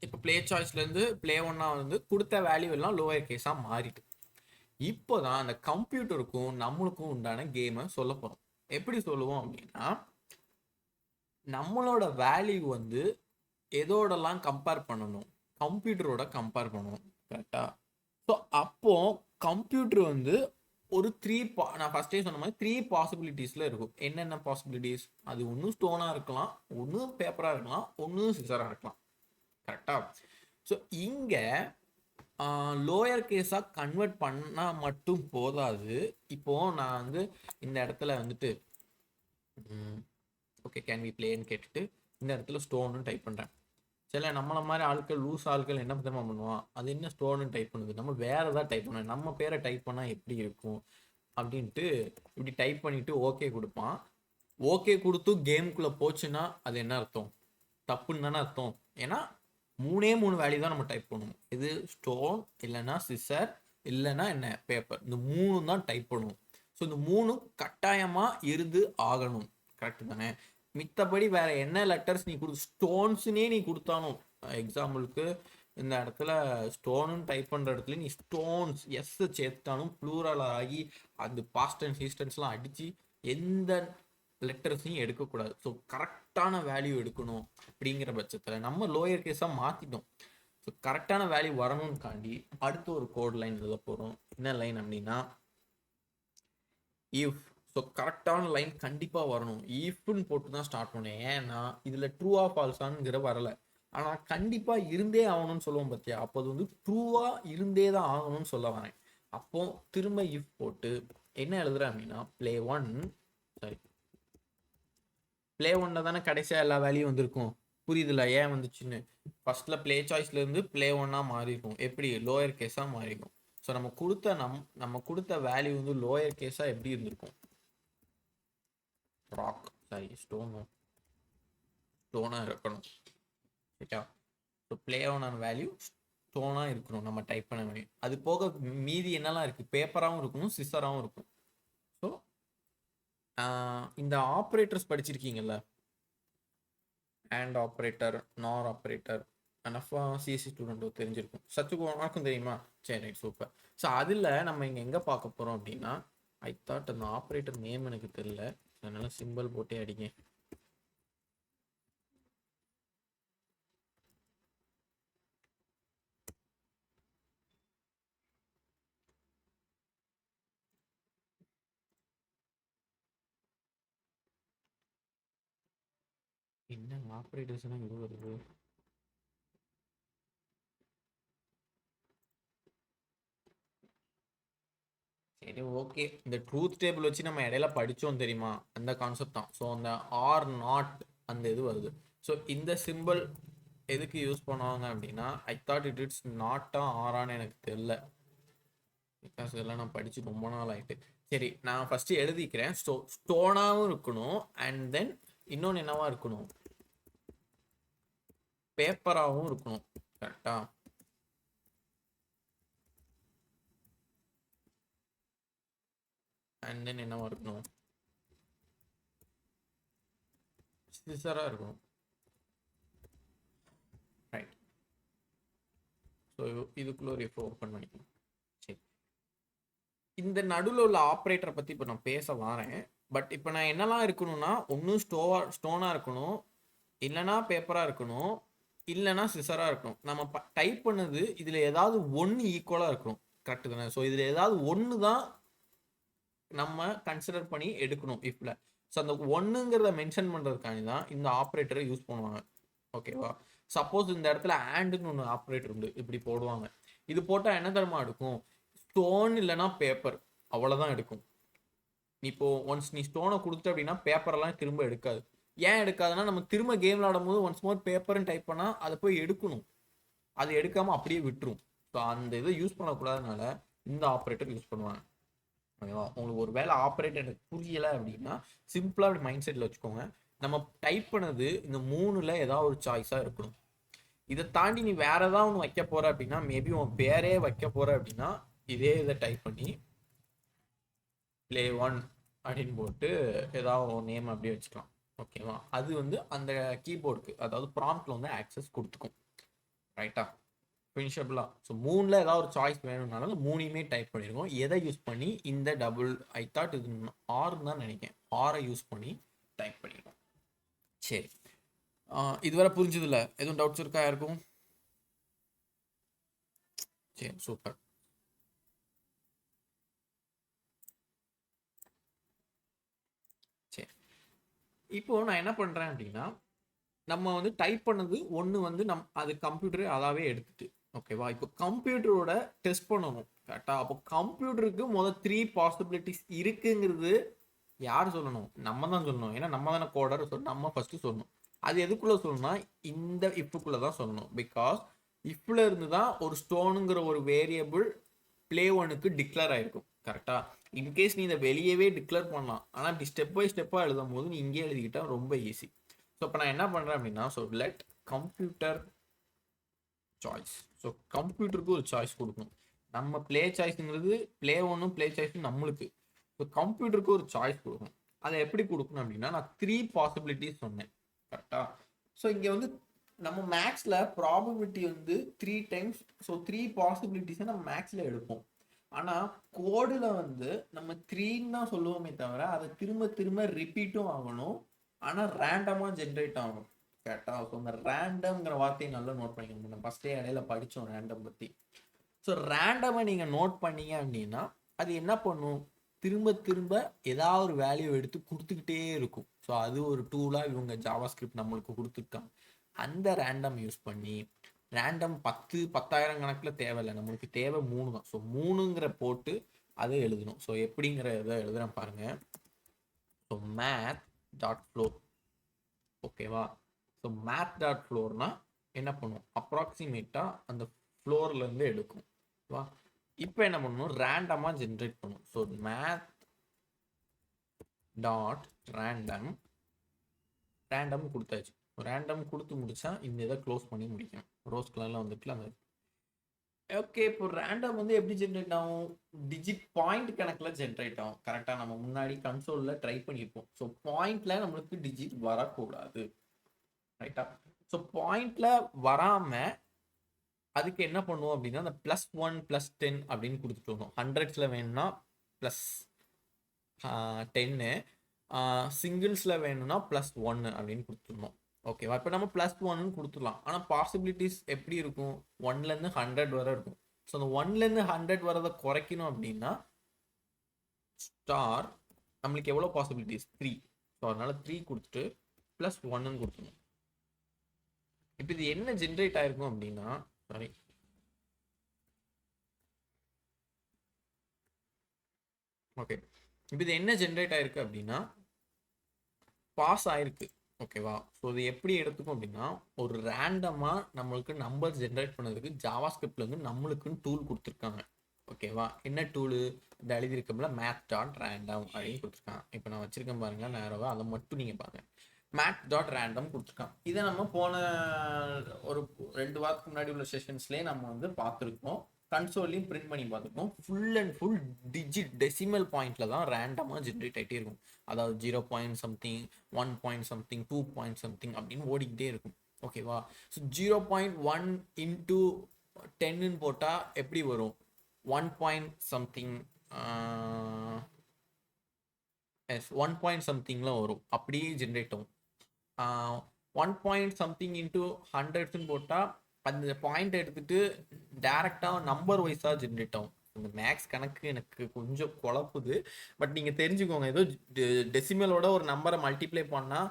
இப்போ ப்ளே சாய்ஸ்லேருந்து ப்ளே ஒன்னா வந்து கொடுத்த வேல்யூ எல்லாம் லோயர் கேஸாக மாறிட்டு, இப்போதான் அந்த கம்ப்யூட்டருக்கும் நம்மளுக்கும் உண்டான கேமை சொல்ல போகிறோம். எப்படி சொல்லுவோம் அப்படின்னா, நம்மளோட வேல்யூ வந்து எதோடலாம் கம்பேர் பண்ணணும்? கம்ப்யூட்டரோட கம்பேர் பண்ணணும், கரெக்டா? ஸோ அப்போ கம்ப்யூட்டர் வந்து ஒரு நான் ஃபர்ஸ்டே சொன்ன மாதிரி 3 பாசிபிலிட்டிஸில் இருக்கும். என்னென்ன பாசிபிலிட்டிஸ்? அது ஒன்று ஸ்டோனாக இருக்கலாம், ஒன்று பேப்பராக இருக்கலாம், ஒன்று சிசராக இருக்கலாம், கரெக்டா? ஸோ இங்கே லோயர் கேஸாக கன்வெர்ட் பண்ணால் மட்டும் போதாது. இப்போ நான் வந்து இந்த இடத்துல வந்துட்டு ஓகே கேன் வி பிளேன்னு கேட்டுட்டு இந்த இடத்துல ஸ்டோன்னு டைப் பண்ணுறேன். சில நம்மளை மாதிரி ஆட்கள், லூஸ் ஆட்கள் என்ன தெரியுமா பண்ணுவான்? அது என்ன ஸ்டோன்னு டைப் பண்ணுது, நம்ம வேற ஏதாவது டைப் பண்ண, நம்ம பேரை டைப் பண்ணால் எப்படி இருக்கும் அப்படின்ட்டு இப்படி டைப் பண்ணிட்டு ஓகே கொடுப்பான். ஓகே கொடுத்து கேமுக்குள்ளே போச்சுன்னா அது என்ன அர்த்தம்? தப்புன்னு தானே அர்த்தம். ஏன்னா 3 வேல்யூ தான் நம்ம டைப் பண்ணுவோம். இது ஸ்டோன், இல்லைன்னா சிசர், இல்லைன்னா என்ன பேப்பர். இந்த 3 தான் டைப் பண்ணுவோம். ஸோ இந்த 3 கட்டாயமாக இருந்து ஆகணும், கரெக்ட் தானே? மித்தபடி வேற என்ன லெட்டர்ஸ் நீ ஸ்டோன்ஸ்னே நீ கொடுத்தாலும், எக்ஸாம்பிளுக்கு இந்த இடத்துல ஸ்டோனு டைப் பண்ணுற இடத்துல நீ ஸ்டோன்ஸ் எஸ் சேர்த்தாலும் ப்ளூரல் ஆகி அது பாஸ்ட் அண்ட் ஹிஸ்டன்ஸ்லாம் அடித்து எந்த லெட்டர்ஸையும் எடுக்கக்கூடாது. ஸோ கரெக்டான வேல்யூ எடுக்கணும். அப்படிங்கிற பட்சத்தில் நம்ம லோயர் கேஸாக மாற்றிட்டோம். ஸோ கரெக்டான வேல்யூ வரணும்னு காண்டி அடுத்து ஒரு கோட் லைன் எழுத போகிறோம். என்ன லைன் அப்படின்னா இஃப். ஸோ கரெக்டான லைன் கண்டிப்பாக வரணும். இஃப்னு போட்டு தான் ஸ்டார்ட் பண்ணேன். ஏன்னா இதில் ட்ரூவா ஃபால்ஸானுங்கிற வரலை. ஆனால் கண்டிப்பாக இருந்தே ஆகணும்னு சொல்லுவோம் பார்த்தியா? அப்போ அது வந்து ட்ரூவாக இருந்தே தான் ஆகணும்னு சொல்ல வரேன். அப்போ திரும்ப இஃப் போட்டு என்ன எழுதுறேன் அப்படின்னா ப்ளே ஒன், சாரி ப்ளே ஒன்ல தானே கடைசியாக எல்லா வேல்யூம் வந்திருக்கும். புரியுதுல ஏன் வந்துச்சுன்னு? ஃபர்ஸ்ட்ல ப்ளே சாய்ஸ்ல இருந்து ப்ளே ஒன்னா மாறி இருக்கும். எப்படி? லோயர் கேஸா மாறி இருக்கும். ஸோ நம்ம கொடுத்த வேல்யூ வந்து லோயர் கேஸா எப்படி இருந்திருக்கும்? ராக், சாரி ஸ்டோனா இருக்கணும், சரியா? ஸோ ப்ளே ஒன்னான வேல்யூ ஸ்டோனா இருக்கணும் நம்ம டைப் பண்ண வேண்டிய. அது போக மீதி என்னெல்லாம் இருக்கு? பேப்பராகவும் இருக்கணும், சிசராகவும் இருக்கும். ஸோ இந்த ஆப்ரேட்டர்ஸ் படிச்சிருக்கீங்கல்ல, அண்ட் ஆப்ரேட்டர், நார் ஆப்ரேட்டர், அனஃபா சிஎஸ்சி ஸ்டூடெண்ட் தெரிஞ்சிருக்கும். சச்சுக்கு உனக்கும் தெரியுமா? சரி, ரைட், சூப்பர். ஸோ அதில் நம்ம இங்கே எங்கே பார்க்க போகிறோம் அப்படின்னா, ஐ தாட் அந்த ஆப்ரேட்டர் நேம் எனக்கு தெரியல, அதனால சிம்பிள் போட்டே அடிங்க. என்ன ஆப்ரேட்டர்ஸ்னா இது வருது? சரி, ஓகே. இந்த ட்ரூத் டேபிள் வச்சு நம்ம இடையில படித்தோம் தெரியுமா? அந்த கான்செப்ட் தான். ஸோ அந்த ஆர் நாட் அந்த இது வருது. ஸோ இந்த சிம்பிள் எதுக்கு யூஸ் பண்ணுவாங்க அப்படின்னா, ஐ தாட் இட்ஸ் நாட்டா ஆரான்னு எனக்கு தெரியல, பிகாஸ் இதெல்லாம் நான் படித்து ரொம்ப நாள் ஆகிட்டு. சரி, நான் ஃபஸ்ட்டு எழுதிக்கிறேன். ஸ்டோனாகவும் இருக்கணும், அண்ட் தென் இன்னொன்று என்னவா இருக்கணும்? பேப்பராகவும் இருக்கணும், கரெக்டா? அண்ட் தென் என்னவா இருக்கணும்? சிசராக இருக்கணும், ரைட்? ஸோ இதுக்குள்ள ஒரு இப்போ ஓப்பன் பண்ணிக்கணும். சரி, இந்த நடுவில் உள்ள ஆப்ரேட்டரை பற்றி இப்போ நான் பேச வரேன். பட் இப்போ நான் என்னெல்லாம் இருக்கணும்னா, ஒன்றும் ஸ்டோனாக இருக்கணும், இல்லைனா பேப்பராக இருக்கணும், இல்லைனா சிசராக இருக்கணும். நம்ம டைப் பண்ணது இதில் ஏதாவது ஒன்று ஈக்குவலாக இருக்கணும். கரெக்டு தானே? ஸோ இதில் ஏதாவது ஒன்று தான் நம்ம கன்சிடர் பண்ணி எடுக்கணும் இஃப்ல. ஸோ அந்த ஒன்றுங்கிறத மென்ஷன் பண்ணுறதுக்காண்டி தான் இந்த ஆப்ரேட்டரை யூஸ் பண்ணுவாங்க. ஓகேவா? சப்போஸ் இந்த இடத்துல ஆண்டுன்னு ஒன்று ஆப்ரேட்டர் உண்டு, இப்படி போடுவாங்க. இது போட்டால் என்ன தரமா எடுக்கும்? ஸ்டோன் இல்லைனா பேப்பர், அவ்வளோதான் எடுக்கும். இப்போ ஒன்ஸ் நீ ஸ்டோனை கொடுத்த அப்படின்னா பேப்பரெல்லாம் திரும்ப எடுக்காது. ஏன் எடுக்காதுன்னா, நம்ம திரும்ப கேம் விளாடும் போது ஒன்ஸ் மோர் பேப்பர்னு டைப் பண்ணால் அதை போய் எடுக்கணும். அது எடுக்காமல் அப்படியே விட்டுரும். ஸோ அந்த இதை யூஸ் பண்ணக்கூடாதனால இந்த ஆப்ரேட்டர் யூஸ் பண்ணுவாங்க. ஓகேவா? உங்களுக்கு ஒரு வேலை ஆப்ரேட்டர் எனக்கு புரியலை அப்படின்னா சிம்பிளாக அப்படி மைண்ட் செட்டில் வச்சுக்கோங்க. நம்ம டைப் பண்ணது இந்த 3ல் ஏதாவது ஒரு சாய்ஸாக இருக்கணும். இதை தாண்டி நீ வேற ஏதாவது ஒன்று வைக்க போற அப்படின்னா, மேபி உன் பேரே வைக்க போற அப்படின்னா இதே இதை டைப் பண்ணி play 1 அப்படின்னு போட்டு ஏதாவது ஒரு நேம் அப்படியே வச்சுக்கலாம். ஓகேவா? அது வந்து அந்த கீபோர்டுக்கு, அதாவது ப்ராம்ப்ட்ல வந்து ஆக்சஸ் கொடுத்துக்கும். ரைட்டா? ஃபினிஷபிளா? ஸோ 3ல் ஏதாவது ஒரு சாய்ஸ் வேணும்னாலும் 3யுமே டைப் பண்ணிருக்கோம். எதை யூஸ் பண்ணி இந்த டபுள், ஐ தாட் இது ஆர்னு தான் நினைக்கிறேன், ஆரை யூஸ் பண்ணி டைப் பண்ணிருக்கோம். சரி, இதுவரை புரிஞ்சதில்ல? எதுவும் டவுட்ஸ் இருக்கா யாருக்கும்? சரி, சூப்பர். சரி, இப்போ நான் என்ன பண்றேன் அப்படின்னா, நம்ம வந்து டைப் பண்ணது ஒன்று வந்து அது கம்ப்யூட்டரே அதாவே எடுத்துட்டு, ஓகேவா? இப்போ கம்ப்யூட்டரோட டெஸ்ட் பண்ணணும். கரெக்டா? அப்போ கம்ப்யூட்டருக்கு முதல் 3 பாசிபிலிட்டிஸ் இருக்குங்கிறது யார் சொல்லணும்? நம்ம தான் சொல்லணும். ஏன்னா நம்ம தானே கோடர். நம்ம ஃபர்ஸ்ட் சொல்லணும். அது எதுக்குள்ள சொல்லணும்னா இந்த இஃப்க்குள்ள தான் சொல்லணும். பிகாஸ் இஃப்ல இருந்து தான் ஒரு ஸ்டோனுங்கிற ஒரு வேரியபிள் பிளே ஒனுக்கு டிக்ளேர் ஆயிருக்கும். கரெக்டா? இன்கேஸ் நீ இதை வெளியவே டிக்ளேர் பண்ணலாம். ஆனால் இப்படி ஸ்டெப் பை ஸ்டெப்பாக எழுதும் போது நீ இங்கே எழுதிக்கிட்டா ரொம்ப ஈஸி. ஸோ இப்போ நான் என்ன பண்ணுறேன் அப்படின்னா, so let computer choice. So கம்ப்யூட்டருக்கு ஒரு சாய்ஸ் கொடுக்கணும். நம்ம பிளே சாய்ஸுங்கிறது பிளே ஒன்றும் பிளே சாய்ஸும் நம்மளுக்கு. ஸோ கம்ப்யூட்டருக்கு ஒரு சாய்ஸ் கொடுக்கணும். அதை எப்படி கொடுக்கணும் அப்படின்னா, நான் 3 பாசிபிலிட்டிஸ் சொன்னேன். கரெக்டா? ஸோ இங்கே வந்து நம்ம மேக்ஸில் ப்ராபபிலிட்டி வந்து 3 டைம்ஸ். ஸோ 3 பாசிபிலிட்டிஸை நம்ம மேக்ஸில் எடுப்போம். ஆனால் கோடில் வந்து நம்ம 3ன்னு தான் சொல்லுவோமே தவிர அதை திரும்ப திரும்ப ரிப்பீட்டும் ஆகணும். ஆனால் ரேண்டமாக ஜென்ரேட் ஆகும். கரெக்டா? ஸோ இந்த ரேண்டம்ங்கிற வார்த்தையை நல்லா நோட் பண்ணிக்கணும். நம்ம ஃபஸ்ட்டே இடையில படித்தோம் ரேண்டம் பற்றி. ஸோ ரேண்டமாக நீங்கள் நோட் பண்ணீங்க அப்படின்னா அது என்ன பண்ணும்? திரும்ப திரும்ப ஏதாவது ஒரு வேல்யூ எடுத்து கொடுத்துக்கிட்டே இருக்கும். ஸோ அது ஒரு டூலாக இவங்க ஜாவாஸ்கிரிப்ட் நம்மளுக்கு கொடுத்துருக்காங்க. அந்த ரேண்டம் யூஸ் பண்ணி, ரேண்டம் 10,000 கணக்கில் தேவையில்லை, நம்மளுக்கு தேவை 3 தான். ஸோ 3ங்கிற போட்டு அதை எழுதணும். ஸோ எப்படிங்கிற இதை எழுதுறேன் பாருங்க. So math.flow. ஓகேவா? ஸோ math.flowனா என்ன பண்ணும்? அப்ராக்சிமேட்டாக அந்த ஃப்ளோர்லேருந்து எடுக்கும். ஓகேவா? இப்போ என்ன பண்ணணும்? ரேண்டமாக ஜென்ரேட் பண்ணும். ஸோ math.random ரேண்டம் கொடுத்தாச்சு. ரேண்டம் கொடுத்து முடிச்சா இந்த இதை க்ளோஸ் பண்ணி முடிக்கணும். ரோஸ் கலரில் வந்துட்டுல அந்த ஓகே. இப்போ ரேண்டம் வந்து எப்படி ஜென்ரேட் ஆகும்? டிஜிட் பாயிண்ட் கணக்கில் ஜென்ரேட் ஆகும். கரெக்டாக நம்ம முன்னாடி கன்சோலில் ட்ரை பண்ணியிருப்போம். ஸோ பாயிண்டில் நம்மளுக்கு டிஜிட் வரக்கூடாது. ரைட்டா? ஸோ பாயிண்டில் வராமல் அதுக்கு என்ன பண்ணுவோம் அப்படின்னா, அந்த +1 +10 அப்படின்னு கொடுத்துட்டு வரணும். 100ஸில் வேணும்னா +10, சிங்கிள்ஸில் வேணும்னா +1 அப்படின்னு கொடுத்துடணும். ஓகேவா? இப்போ நம்ம +1 கொடுத்துடலாம். ஆனால் பாசிபிலிட்டிஸ் எப்படி இருக்கும்? 1லேருந்து 100 வரை இருக்கும். ஸோ அந்த 1லேருந்து 100 வரதை குறைக்கணும் அப்படின்னா ஸ்டார் நம்மளுக்கு எவ்வளோ பாசிபிலிட்டிஸ்? 3. ஸோ அதனால 3 கொடுத்துட்டு +1 கொடுத்துடணும். இப்போ இது என்ன ஜென்ரேட் ஆயிருக்கும் அப்படின்னா, சாரி, ஓகே, இப்போ இது என்ன ஜென்ரேட் ஆயிருக்கு அப்படின்னா பாஸ் ஆயிருக்கு. ஓகேவா? ஸோ இது எப்படி எடுத்துக்கும் அப்படின்னா, ஒரு ரேண்டமாக நம்மளுக்கு நம்பர் ஜென்ரேட் பண்ணதுக்கு ஜாவாஸ்கிரிப்ட்ல வந்து நம்மளுக்குன்னு டூல் கொடுத்துருக்காங்க. ஓகேவா? என்ன டூலு? இந்த எழுதியிருக்கோம்ல math.random அப்படின்னு கொடுத்துருக்காங்க. இப்போ நான் வச்சிருக்கேன் பாருங்க நேரவா, அதை மட்டும் நீங்கள் பாருங்க. math.random கொடுத்துருக்கான். இதை நம்ம போன ஒரு 2 வாரத்துக்கு முன்னாடி உள்ள செஷன்ஸ்லேயே நம்ம வந்து பார்த்துருக்கோம். கன்சோல்லையும் பிரிண்ட் பண்ணி பார்த்துருக்கோம். Full and full digit decimal பாயிண்டில் தான் ரேண்டமாக ஜென்ரேட் ஆகிட்டே இருக்கும். அதாவது 0.something, 1.something, 2.something அப்படின்னு ஓடிக்கிட்டே இருக்கும். ஓகேவா? ஸோ 0.1 × 10ன்னு போட்டால் எப்படி வரும்? 1.something. எஸ் 1 பாயிண்ட் சம்திங்கில் வரும், அப்படியே ஜென்ரேட் ஆகும். 1 பாயிண்ட் சம்திங் இன்ட்டு ஹண்ட்ரட்ஸ்ன்னு போட்டால் அந்த பாயிண்ட் எடுத்துட்டு டேரெக்டாக நம்பர் வைஸாக ஜென்ரேட் ஆகும். இந்த மேக்ஸ் கணக்கு எனக்கு கொஞ்சம் குழப்புது, பட் நீங்கள் தெரிஞ்சுக்கோங்க. ஏதோ டெசிமலோட ஒரு நம்பரை மல்டிப்ளை பண்ணால்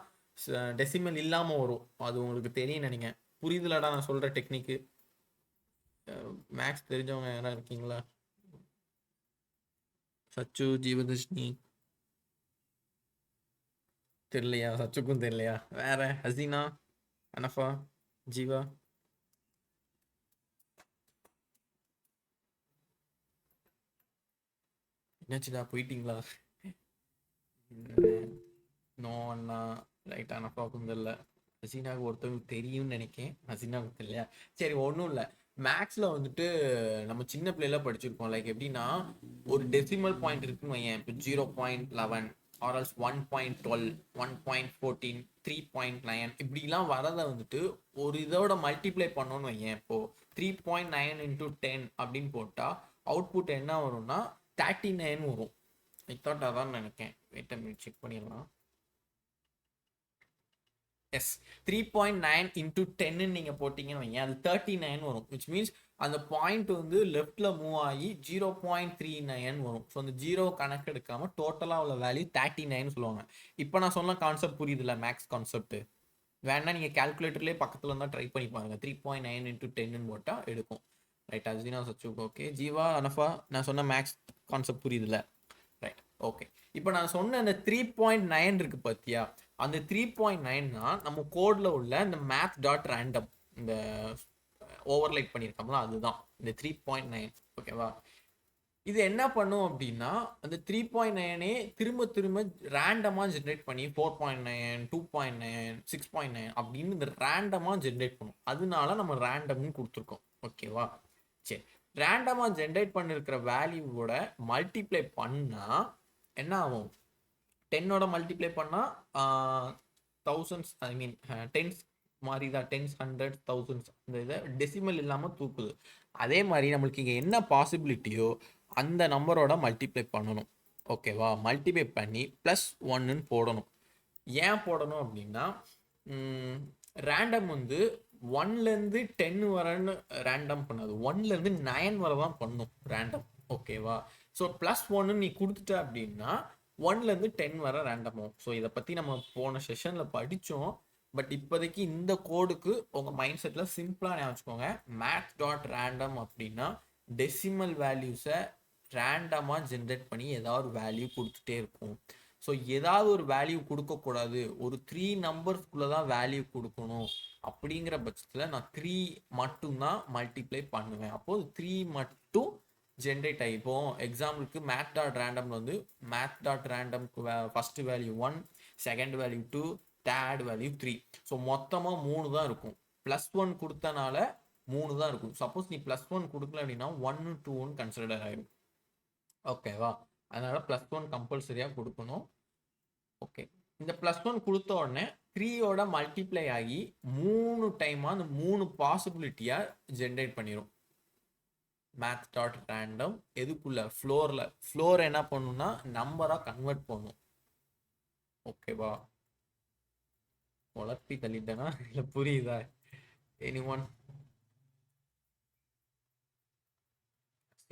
டெசிமல் இல்லாமல் வரும், அது உங்களுக்கு தெரியும் நினைங்க. புரியுதுலடா நான் சொல்கிற டெக்னிக்கு? மேக்ஸ் தெரிஞ்சவங்க யாராவது இருக்கீங்களா? சச்சு, ஜீவதர்ஷினி தெரியலையா? சச்சுக்கும் தெரியலையா? வேற ஹசீனா, அனஃபா, ஜீவா? என்னாச்சுடா, போயிட்டீங்களா? நோ அண்ணா, ரைட். அனஃபாவுக்கும் தெரியல. ஹசீனாவுக்கு ஒருத்தவங்களுக்கு தெரியும்னு நினைக்கேன், ஹசீனாவுக்கு தெரியலையா? சரி, ஒன்றும் இல்லை. மேக்ஸில் வந்துட்டு நம்ம சின்ன பிள்ளைல படிச்சிருக்கோம். லைக் எப்படின்னா, ஒரு டெசிமல் பாயிண்ட் இருக்குன்னு வையேன். இப்போ 0.11 ஆர்எல்ஸ் 1.12, 1.14, 3.9 இப்படிலாம் வரதை வந்துட்டு ஒரு இதோட மல்டிப்ளை பண்ணோன்னு வையேன். இப்போ 3.9 இன்ட்டு 10 அப்படின்னு போட்டால் அவுட்புட் என்ன வரும்னா 39 வரும். ஐ தாட் அதான் நினைக்கேன். வெயிட் அ மினிட், செக் பண்ணிடலாம். எஸ், 3.9 இன்ட்டு 10 நீங்கள் போட்டிங்கன்னு வைங்க, அது 39 வரும். விச் மீன்ஸ் அந்த பாயிண்ட் வந்து லெஃப்டில் மூவ் ஆகி 0.39 வரும். ஸோ அந்த 0 கணக்கு எடுக்காமல் டோட்டலாக உள்ள வேல்யூ 39 சொல்லுவாங்க. இப்போ நான் சொன்ன கான்செப்ட் புரியுதுல்ல? மேக்ஸ் கான்செப்ட் வேணா நீங்கள் கேல்குலேட்டர்லேயே பக்கத்தில் இருந்தால் ட்ரை பண்ணி பாருங்க. 3.9 இன்ட்டு 10 போட்டால் எடுக்கும். Right, Ajina, Sachu, okay. ஜீவா, அனஃபா, நான் சொன்ன மேக்ஸ் கான்செப்ட் புரியுதுல்ல? Right, okay. இப்போ நான் சொன்ன அந்த 3.9 இருக்கு பார்த்தியா, அந்த 3.9 தான் நம்ம கோடில் உள்ள இந்த மேத் டாட் ரேண்டம், இந்த ஓவர்லைட் பண்ணியிருக்கோம்ல, அதுதான் இந்த 3.9. ஓகேவா? இது என்ன பண்ணும் அப்படின்னா, அந்த 3.9 திரும்ப திரும்ப ரேண்டமாக ஜென்ரேட் பண்ணி 4.9, 2.9, 6.9 அப்படின்னு இந்த ரேண்டமாக ஜென்ரேட் பண்ணும். அதனால நம்ம ரேண்டம்னு கொடுத்துருக்கோம். ஓகேவா? சரி, ரேண்டமாக ஜென்ரேட் பண்ணிருக்கிற வேல்யூவோட மல்டிப்ளை பண்ணால் என்ன ஆகும்? 10ஓட மல்டிப்ளை பண்ணால் தௌசண்ட்ஸ், ஐ மீன் டென்ஸ் மாதிரி தான். டென்ஸ், ஹண்ட்ரட், தௌசண்ட்ஸ், இந்த இதை டெசிமல் இல்லாமல் தூக்குது. அதே மாதிரி நம்மளுக்கு இங்கே என்ன பாசிபிலிட்டியோ அந்த நம்பரோட மல்டிப்ளை பண்ணணும். ஓகேவா? மல்டிப்ளை பண்ணி +1ன்னு போடணும். ஏன் போடணும் அப்படின்னா, ரேண்டம் வந்து 1லேருந்து 10 வரன்னு ரேண்டம் பண்ணாது, 1லேருந்து 9 வரை தான் பண்ணும் ரேண்டம். ஓகேவா? ஸோ +1 நீ கொடுத்துட்ட அப்படின்னா 1லேருந்து 10 வரை ரேண்டம் ஆகும். ஸோ இதை பற்றி நம்ம போன செஷனில் படித்தோம். பட் இப்போதைக்கு இந்த கோடுக்கு உங்கள் மைண்ட் செட்டில் சிம்பிளாக ஞாபகம், மேத் டாட் ரேண்டம் அப்படின்னா டெசிமல் வேல்யூஸை ரேண்டமாக ஜென்ரேட் பண்ணி ஏதாவது ஒரு வேல்யூ கொடுத்துட்டே இருக்கும். ஸோ ஏதாவது ஒரு வேல்யூ கொடுக்கக்கூடாது, ஒரு 3 நம்பர்ஸ்குள்ளே தான் வேல்யூ கொடுக்கணும். அப்படிங்கிற பட்சத்தில் நான் 3 மட்டும்தான் மல்டிப்ளை பண்ணுவேன். அப்போது 3 மட்டும் ஜென்ரேட் ஆகிப்போம். எக்ஸாம்பிளுக்கு மேத் டாட் ரேண்டம் வந்து மேத் டாட் ரேண்டம்க்கு first value 1, second value 2, third value 3. So மொத்தமாக 3 தான் இருக்கும். +1 கொடுத்தனால 3 தான் இருக்கும். சப்போஸ் நீ +1 கொடுக்கல அப்படின்னா 1, 2 கன்சிடர் ஆகிடும். ஓகேவா? அதனால +1 கம்பல்சரியாக கொடுக்கணும். ஓகே, இந்த +1 கொடுத்த உடனே 3யோட மல்டிப்ளை ஆகி 3 டைமாக அந்த 3 பாசிபிலிட்டியாக ஜென்ரேட் பண்ணிடும். மேத் டாட் ரேண்டம் எதுக்குள்ள? ஃப்ளோர் என்ன பண்ணுன்னா நம்பராக கன்வெர்ட் பண்ணும். ஓகேவா? உழப்பி தள்ளிட்டேனா இல்லை புரியுதா? எனிஒன்?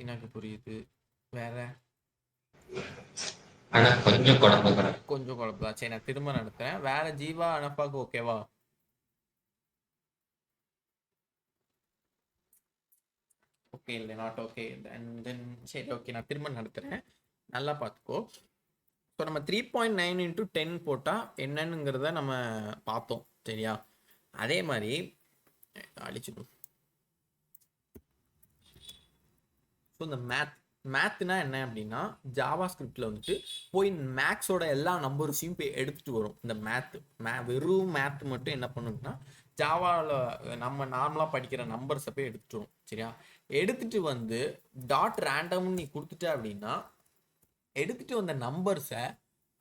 எனக்கு புரியுது. வேற ஆனா கொஞ்சம் குழப்பதா? சரி, நான் திரும்ப நடத்துறேன். வேற ஜீவா, அனப்பாக்கு ஓகேவா? ஓகே, இல்லை, நாட் ஓகே. தென் சரி, ஓகே, நான் திரும்ப நடத்துறேன், நல்லா பார்த்துக்கோ. ஸோ நம்ம 3.9 இன்ட்டு 10 போட்டால் என்னன்னுங்கிறத நம்ம பார்த்தோம். சரியா? அதே மாதிரி அழிச்சிடும். ஸோ இந்த மேத்னா என்ன அப்படின்னா, ஜாவா ஸ்கிரிப்டில் வந்துட்டு போய் மேக்ஸோட எல்லா நம்பர்ஸையும் போய் எடுத்துகிட்டு வரும். இந்த வெறும் மேத் மட்டும் என்ன பண்ணுன்னா, ஜாவாவில் நம்ம நார்மலாக படிக்கிற நம்பர்ஸை போய் எடுத்துகிட்டு வரும். சரியா? எடுத்துகிட்டு வந்து டாட் ரேண்டம்னு நீ கொடுத்துட்ட அப்படின்னா, எடுத்துகிட்டு வந்த நம்பர்ஸை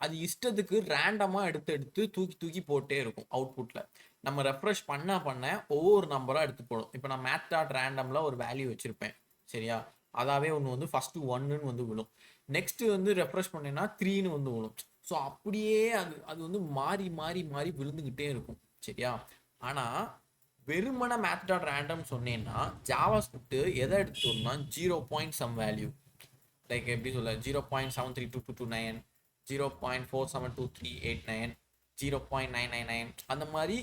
அது இஷ்டத்துக்கு ரேண்டமாக எடுத்து தூக்கி போட்டே இருக்கும். அவுட்புட்டில் நம்ம ரெஃப்ரெஷ் பண்ண ஒவ்வொரு நம்பராக எடுத்து போடும். இப்போ நான் மேத் டாட் ரேண்டமில் ஒரு வேல்யூ வச்சுருப்பேன். சரியா? அதாவே ஒன்று வந்து ஃபஸ்ட்டு 1ன்னு வந்து விழும். நெக்ஸ்ட்டு வந்து ரெஃப்ரெஷ் பண்ணேன்னா 3ன்னு வந்து விழும். ஸோ அப்படியே அது அது வந்து மாறி மாறி மாறி விழுந்துக்கிட்டே இருக்கும். சரியா? ஆனால் வெறுமன மேத் டாட் ரேண்டம் சொன்னேன்னா ஜாவா ஸ்கிரிப்ட் எதை எடுத்துட்டோம்னா 0. வேல்யூ, லைக் எப்படி சொல்ல, 0.732229, 0.472389, 0.999, அந்த மாதிரி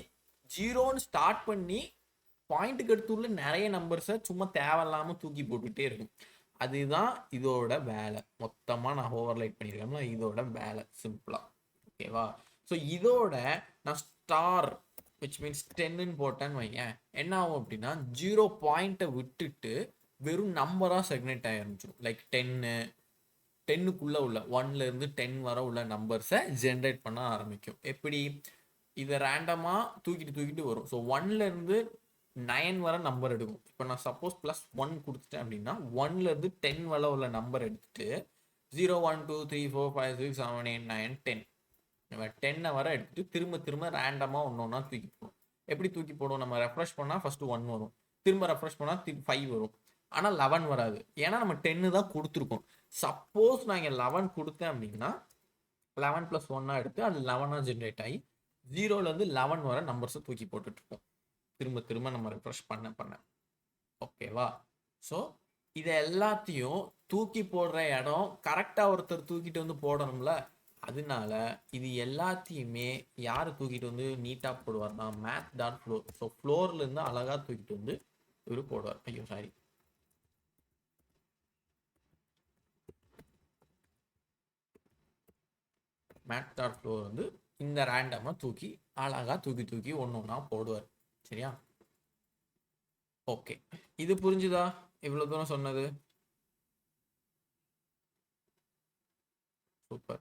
ஜீரோன்னு ஸ்டார்ட் பண்ணி பாயிண்ட்டுக்கு எடுத்துள்ள நிறைய நம்பர்ஸை சும்மா தேவையில்லாமல் தூக்கி போட்டுகிட்டே இருக்கும். அதுதான் இதோட வேலை. மொத்தமாக நான் ஓவர்லைட் பண்ணியிருக்கேன்ல, இதோட வேலை சிம்பிளாக. ஓகேவா? ஸோ இதோட நான் ஸ்டார் விச் மீன்ஸ் 10ன்னு போட்டேன்னு வைங்க, என்ன ஆகும் அப்படின்னா 0 பாயிண்ட்டை விட்டுட்டு வெறும் நம்பராக செக்னேட் ஆகிருந்துச்சிடும். லைக் 10க்குள்ளே உள்ள 1லேருந்து 10 வர உள்ள நம்பர்ஸை ஜென்ரேட் பண்ண ஆரம்பிக்கும். எப்படி? இதை ரேண்டமாக தூக்கிட்டு வரும். ஸோ 1லேருந்து 9 வர நம்பர் எடுக்கும். இப்போ நான் சப்போஸ் +1 கொடுத்துட்டேன் அப்படின்னா 1லேருந்து 10 வர உள்ள நம்பர் எடுத்துட்டு 0 1 2 3 4 5 6 7 8 9 10 10 வர எடுத்துட்டு திரும்ப ரேண்டமாக ஒன்றா தூக்கி போடும். எப்படி தூக்கி போடும்? நம்ம ரெஃப்ரெஷ் பண்ணால் ஃபஸ்ட்டு 1 வரும், திரும்ப ரெஃப்ரெஷ் பண்ணால் 5 வரும், ஆனால் 11 வராது. ஏன்னா நம்ம 10 தான் கொடுத்துருக்கோம். சப்போஸ் நான் இங்கே 11 கொடுத்தேன் அப்படின்னா 11 + 1 எடுத்து அது 11 ஜென்ரேட் ஆகி 0லேருந்து 11 வர நம்பர்ஸை தூக்கி போட்டுட்ருக்கோம். திரும்ப நம்ம ரெஃப்ரெஷ் பண்ண. ஓகேவா? ஸோ இதை எல்லாத்தையும் தூக்கி போடுற இடம் கரெக்டாக ஒருத்தர் தூக்கிட்டு வந்து போடணும்ல. அதனால இது எல்லாத்தையுமே யார் தூக்கிட்டு வந்து நீட்டாக போடுவார்னா மேத் டாட் ஃப்ளோர். ஸோ ஃப்ளோர்லேருந்து அழகாக தூக்கிட்டு வந்து இவர் போடுவார். ஐயோ சாரி, மேத் டாட் ஃப்ளோர் வந்து இந்த ரேண்டமாக தூக்கி அழகாக தூக்கி ஒன்று ஒன்றா போடுவார். சரியா? ஓகே, இது புரிஞ்சுதா இவ்வளோ தூரம் சொன்னது? சூப்பர்,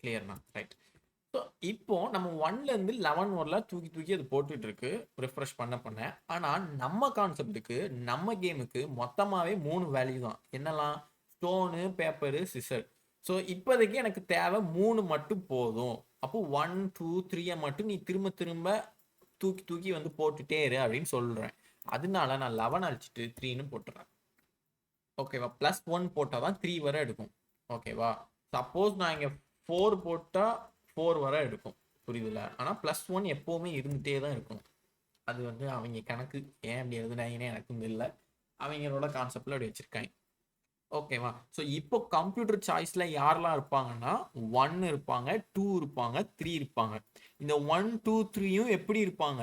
கிளியர்னா? ரைட். ஸோ இப்போ நம்ம 1லேருந்து 11 வரல தூக்கி அது போட்டுட்டு இருக்கு ரிஃப்ரெஷ் பண்ண. ஆனால் நம்ம கான்செப்டுக்கு நம்ம கேமுக்கு மொத்தமாகவே 3 வேல்யூ தான். என்னெல்லாம்? Stone, paper, scissor. ஸோ இப்போதைக்கு எனக்கு தேவை 3 மட்டும் போதும். அப்போ 1 2 3 மட்டும் நீ திரும்ப தூக்கி வந்து போட்டுட்டே இரு அப்படின்னு சொல்கிறேன். அதனால நான் 11 அழிச்சிட்டு 3ன்னு போட்டுறேன். ஓகேவா? +1 போட்டால் தான் 3 வரை எடுக்கும். ஓகேவா? சப்போஸ் நான் இங்கே 4 போட்டால் 4 வரை எடுக்கும். புரியுதுல? ஆனால் +1 எப்போவுமே இருந்துகிட்டே தான் இருக்கும். அது வந்து அவங்க கணக்கு ஏன் அப்படி எழுதுனாங்கன்னே எனக்கும் இல்லை. அவங்களோட கான்செப்டில் அப்படி வச்சுருக்காங்க. ஓகேவா? ஸோ இப்போ கம்ப்யூட்டர் சாய்ஸில் யாரெல்லாம் இருப்பாங்கன்னா 1 இருப்பாங்க, 2 இருப்பாங்க, 3 இருப்பாங்க. இந்த 1 2 3யும் எப்படி இருப்பாங்க?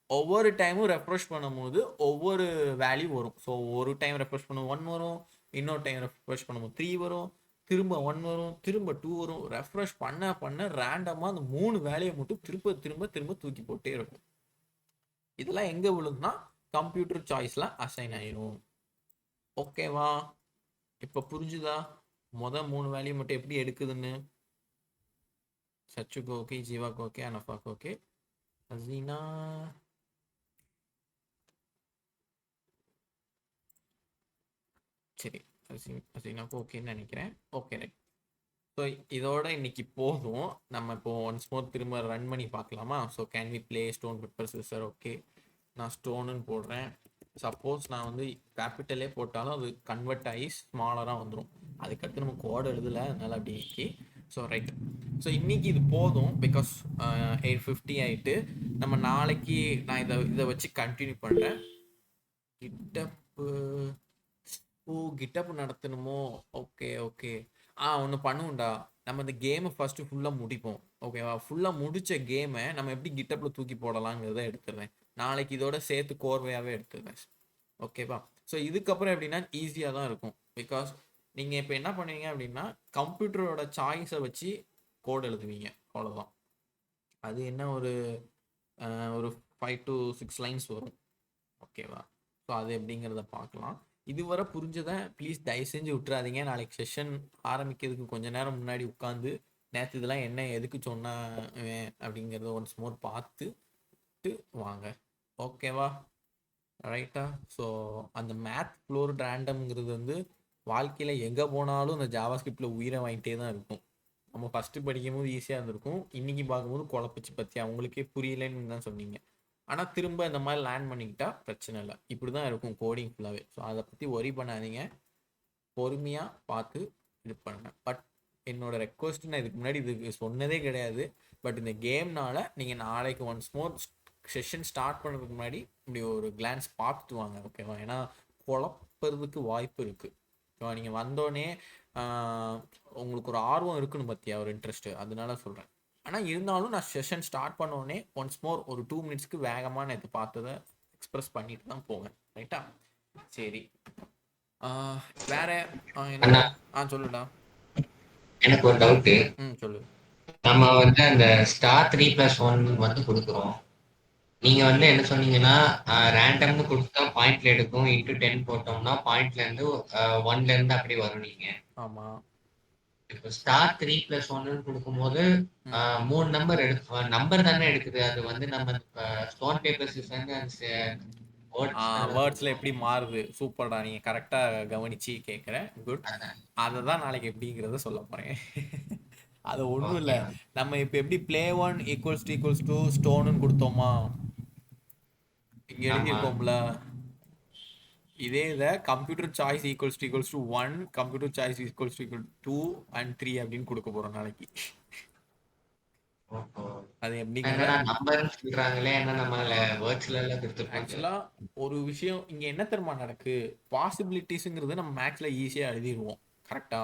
ஒவ்வொரு டைமும் ரெஃப்ரெஷ் பண்ணும்போது ஒவ்வொரு வேல்யூ வரும். ஸோ ஒரு டைம் ரெஃப்ரெஷ் பண்ணும் 1 வரும், இன்னொரு டைம் ரெஃப்ரெஷ் பண்ணும்போது 3 வரும், திரும்ப 1 வரும், திரும்ப 2 வரும். ரெஃப்ரெஷ் பண்ண ரேண்டமாக அந்த 3 வேலையை மட்டும் திரும்ப தூக்கி போட்டே இருக்கும். இதெல்லாம் எங்கே விழுதுன்னா கம்ப்யூட்டர் சாய்ஸில் அசைன் ஆயிரும். ஓகேவா? இப்போ புரிஞ்சுதா? 3 வேல்யூ மட்டும் எப்படி எடுக்குதுன்னு? சச்சுக்கு ஓகே, ஜீவாக்கு ஓகே, அனஃபாக்கு ஓகே, ஹசீனா சரி, ஹசீனாக்கு ஓகேன்னு நினைக்கிறேன். Okay right. ஸோ இதோட இன்னைக்கு போதும். நம்ம இப்போ ஒன்ஸ் மோர் திரும்ப ரன் பண்ணி பார்க்கலாமா? So can we play stone paper scissor? Okay, நான் ஸ்டோனுன்னு போடுறேன். சப்போஸ் நான் வந்து கேபிட்டலே போட்டாலும் அது கன்வெர்ட் ஆகி ஸ்மாலராக வந்துடும். அதுக்கடுத்து நம்ம கோடு எழுதலை, அதனால் அப்படி இருக்கு. So right. ஸோ இன்னைக்கு இது போதும். பிகாஸ் 8:50 ஆகிட்டு. நம்ம நாளைக்கு நான் இதை வச்சு கண்டினியூ பண்ணுறேன். கிட்டப் நடத்தணுமோ? ஓகே ஒன்று பண்ணுவோம்டா. நம்ம இந்த கேமை ஃபஸ்ட்டு ஃபுல்லாக முடிப்போம். ஓகேவா? ஃபுல்லாக முடித்த கேமை நம்ம எப்படி கிட்டப்பில் தூக்கி போடலாங்கிறத எடுத்துடுறேன். நாளைக்கு இதோட சேர்த்து கோர்வையாகவே எடுத்துடுறேன். ஓகேவா? ஸோ இதுக்கப்புறம் எப்படின்னா ஈஸியாக தான் இருக்கும். பிகாஸ் நீங்கள் இப்போ என்ன பண்ணுவீங்க அப்படின்னா கம்ப்யூட்டரோட சாய்ஸை வச்சு கோட் எழுதுவீங்க, அவ்வளோதான். அது என்ன ஒரு 5 to 6 லைன்ஸ் வரும். ஓகேவா? ஸோ அது எப்படிங்கிறத பார்க்கலாம். இதுவரை புரிஞ்சதை ப்ளீஸ் தயவு செஞ்சு விட்டுறாதீங்க. நாளைக்கு செஷன் ஆரம்பிக்கிறதுக்கு கொஞ்ச நேரம் முன்னாடி உட்காந்து நேற்று இதெல்லாம் என்ன எதுக்கு சொன்னேன் அப்படிங்கிறத ஒன்ஸ் மோர் பார்த்துட்டு வாங்க. ஓகேவா? ரைட்டா? ஸோ அந்த மேத் ஃப்ளோர் ரேண்டம்ங்கிறது வந்து வாழ்க்கையில் எங்கே போனாலும் அந்த ஜாவா ஸ்கிரிப்டில் உயிரை வாங்கிட்டே தான் இருக்கும். நம்ம ஃபஸ்ட்டு படிக்கும் போது ஈஸியாக இருந்திருக்கும், இன்றைக்கி பார்க்கும்போது குழப்பிச்சு பற்றி அவங்களுக்கே புரியலன்னு தான் சொன்னீங்க. ஆனால் திரும்ப இந்த மாதிரி லேண்ட் பண்ணிக்கிட்டா பிரச்சனை இல்லை. இப்படி தான் இருக்கும் கோடிங் ஃபுல்லாகவே. ஸோ அதை பற்றி ஒரி பண்ணாதீங்க, பொறுமையாக பார்த்து இது பண்ணுங்க. பட் என்னோட ரெக்வஸ்ட், நான் இதுக்கு முன்னாடி இதுக்கு சொன்னதே கிடையாது, பட் இந்த கேம்னால நீங்கள் நாளைக்கு ஒன்ஸ் மோர் செஷன் ஸ்டார்ட் பண்ணுறதுக்கு முன்னாடி இப்படி ஒரு கிளான்ஸ் பார்த்துட்டு வாங்க, ஓகேவா? ஏன்னா குழப்பறதுக்கு வாய்ப்பு இருக்குது, ஓகேவா? நீங்கள் வந்தோடனே உங்களுக்கு ஒரு ஆர்வம் இருக்குன்னு பார்த்தியா, ஒரு இன்ட்ரெஸ்ட்டு, அதனால சொல்கிறேன். ஆனால் இருந்தாலும் நான் செஷன் ஸ்டார்ட் பண்ணோடனே ஒன்ஸ் மோர் ஒரு 2 மினிட்ஸ்க்கு வேகமாக நான் இதை பார்த்ததை எக்ஸ்ப்ரெஸ் பண்ணிட்டு தான் போவேன், ரைட்டா? சரி, வேற என்ன? சொல்லுடா. எனக்கு ஒரு டவுட்டு. சொல்லு. நம்ம வந்து அந்த ஸ்டார் 3+1 வந்து கொடுக்குறோம். நீங்க வந்து என்ன சொன்னீங்கன்னா ரேண்டம்னு கொடுத்தா பாயிண்ட்ல எடுக்கும், இன்டூ 10 போட்டோம்னா பாயிண்ட்ல இருந்து 1ல இருந்து அப்படி வரும். நீங்க ஆமா, இப்போ ஸ்டார் 3+1 கொடுக்கும்போது 3 நம்பர் நம்பர் தானே எடுக்குது. அது வந்து நம்ம ஸ்டோன் பேப்பர் சிசர்ஸ் வேர்ட்ஸ்ல எப்படி மாறுது? சூப்பர்டா, நீங்க கரெக்டா கவனிச்சு கேட்குறேன். குட். அதை தான் நாளைக்கு எப்படிங்கிறத சொல்ல போறேன். அது ஒன்றும் இல்லை, நம்ம இப்போ எப்படி play 1 ஈக்குவல்ஸ் டு ஸ்டோனுன்னு கொடுத்தோமா, இங்கே எழுதியிருக்கோம்ல, இதே இதை computer choice equals to 1, computer choice equals to 2 and 3 அப்படின்னு கொடுக்க போறோம் நாளைக்கு. அது எப்படிங்கிற ஆக்சுவலா ஒரு விஷயம் இங்க என்ன தெரியுமா நடக்கு, பாசிபிலிட்டிஸ்ங்கிறது நம்ம மேக்ஸ்ல ஈஸியா எழுதிடுவோம், கரெக்டா?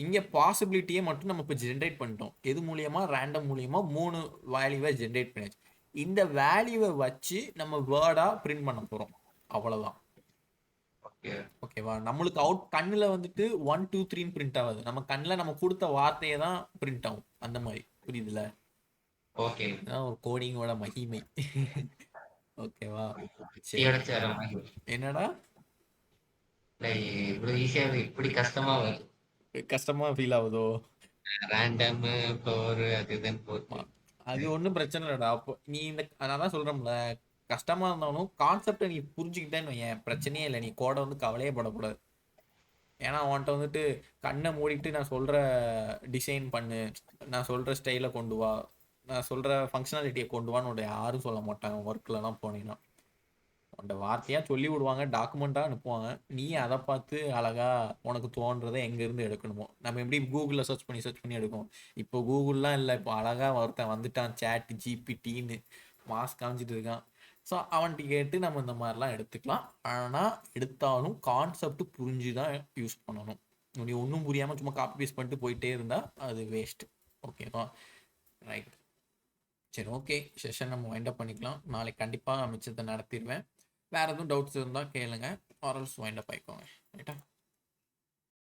இங்க பாசிபிலிட்டியை மட்டும் நம்ம இப்போ ஜென்ரேட் பண்ணிட்டோம். எது மூலியமா? ரேண்டம் மூலியமா 3 வேல்யூவை ஜென்ரேட் பண்ணியாச்சு. இந்த வேல்யூவை வச்சு நம்ம வேர்டா பிரிண்ட் பண்ண போறோம், அவ்வளவுதான். ஓகேவா? நம்மளுக்கு கண்ணுல வந்துட்டு 1 2 3 பிரிண்ட் ஆகாது, நம்ம கண்ணுல நம்ம கொடுத்த வார்த்தையை தான் பிரிண்ட் ஆகும், அந்த மாதிரி. புரியுதுல? ஓகே, ஒரு கோடிங்கோட மகிமை. ஓகேவா? என்னடா இவ்வளவு ஈஸியா இப்படி கஷ்டமா ஃபீல் ஆகுதோ? ரேண்டம் பவர் அதுதான் போச்சு. அது ஒன்றும் பிரச்சனை இல்லைடா. அப்போ நீ நான் தான் சொல்றேன்ல, கஷ்டமா இருந்தாலும் கான்செப்டை நீ புரிஞ்சுக்கிட்டேன்னு வையேன், பிரச்சனையே இல்லை. நீ கோடை வந்து கவலையே படக்கூடாது. ஏன்னா அவன்கிட்ட வந்துட்டு கண்ணை மூடிட்டு நான் சொல்ற டிசைன் பண்ணு, நான் சொல்ற ஸ்டைலை கொண்டு வா, நான் சொல்ற ஃபங்க்ஷனாலிட்டியை கொண்டு வான்னு யாரும் சொல்ல மாட்டாங்க. ஒர்க்லலாம் போனீங்கன்னா அந்த வார்த்தையா சொல்லி விடுவாங்க, டாக்குமெண்ட்டாக அனுப்புவாங்க. நீ அதை பார்த்து அழகா உனக்கு தோன்றதை எங்கேருந்து எடுக்கணுமோ, நம்ம எப்படி கூகுளில் சர்ச் பண்ணி எடுக்கணும். இப்போ கூகுள்லாம் இல்லை, இப்போ அழகா ஒருத்தன் வந்துட்டான், சேட் ஜிபிடின்னு மாஸ்க் காமிச்சிட்டு இருக்கான். ஸோ அவன்கிட்ட கேட்டு நம்ம இந்த மாதிரிலாம் எடுத்துக்கலாம். ஆனால் எடுத்தாலும் கான்செப்ட் புரிஞ்சு தான் யூஸ் பண்ணணும். நீ ஒன்றும் புரியாமல் சும்மா காப்பி பேஸ்ட் பண்ணிட்டு போயிட்டே இருந்தால் அது வேஸ்ட், ஓகேவா? ரைட், சரி, ஓகே. செஷன் நம்ம வைண்ட் அப் பண்ணிக்கலாம். நாளைக்கு கண்டிப்பாக மிச்சத்தை நடத்திடுவேன். வேறு எதுவும் டவுட்ஸ் இருந்தால் கேளுங்க, ஆர்எல்ஸ் வைண்ட் அப் ஆயிக்கோங்க, ரைட்டா?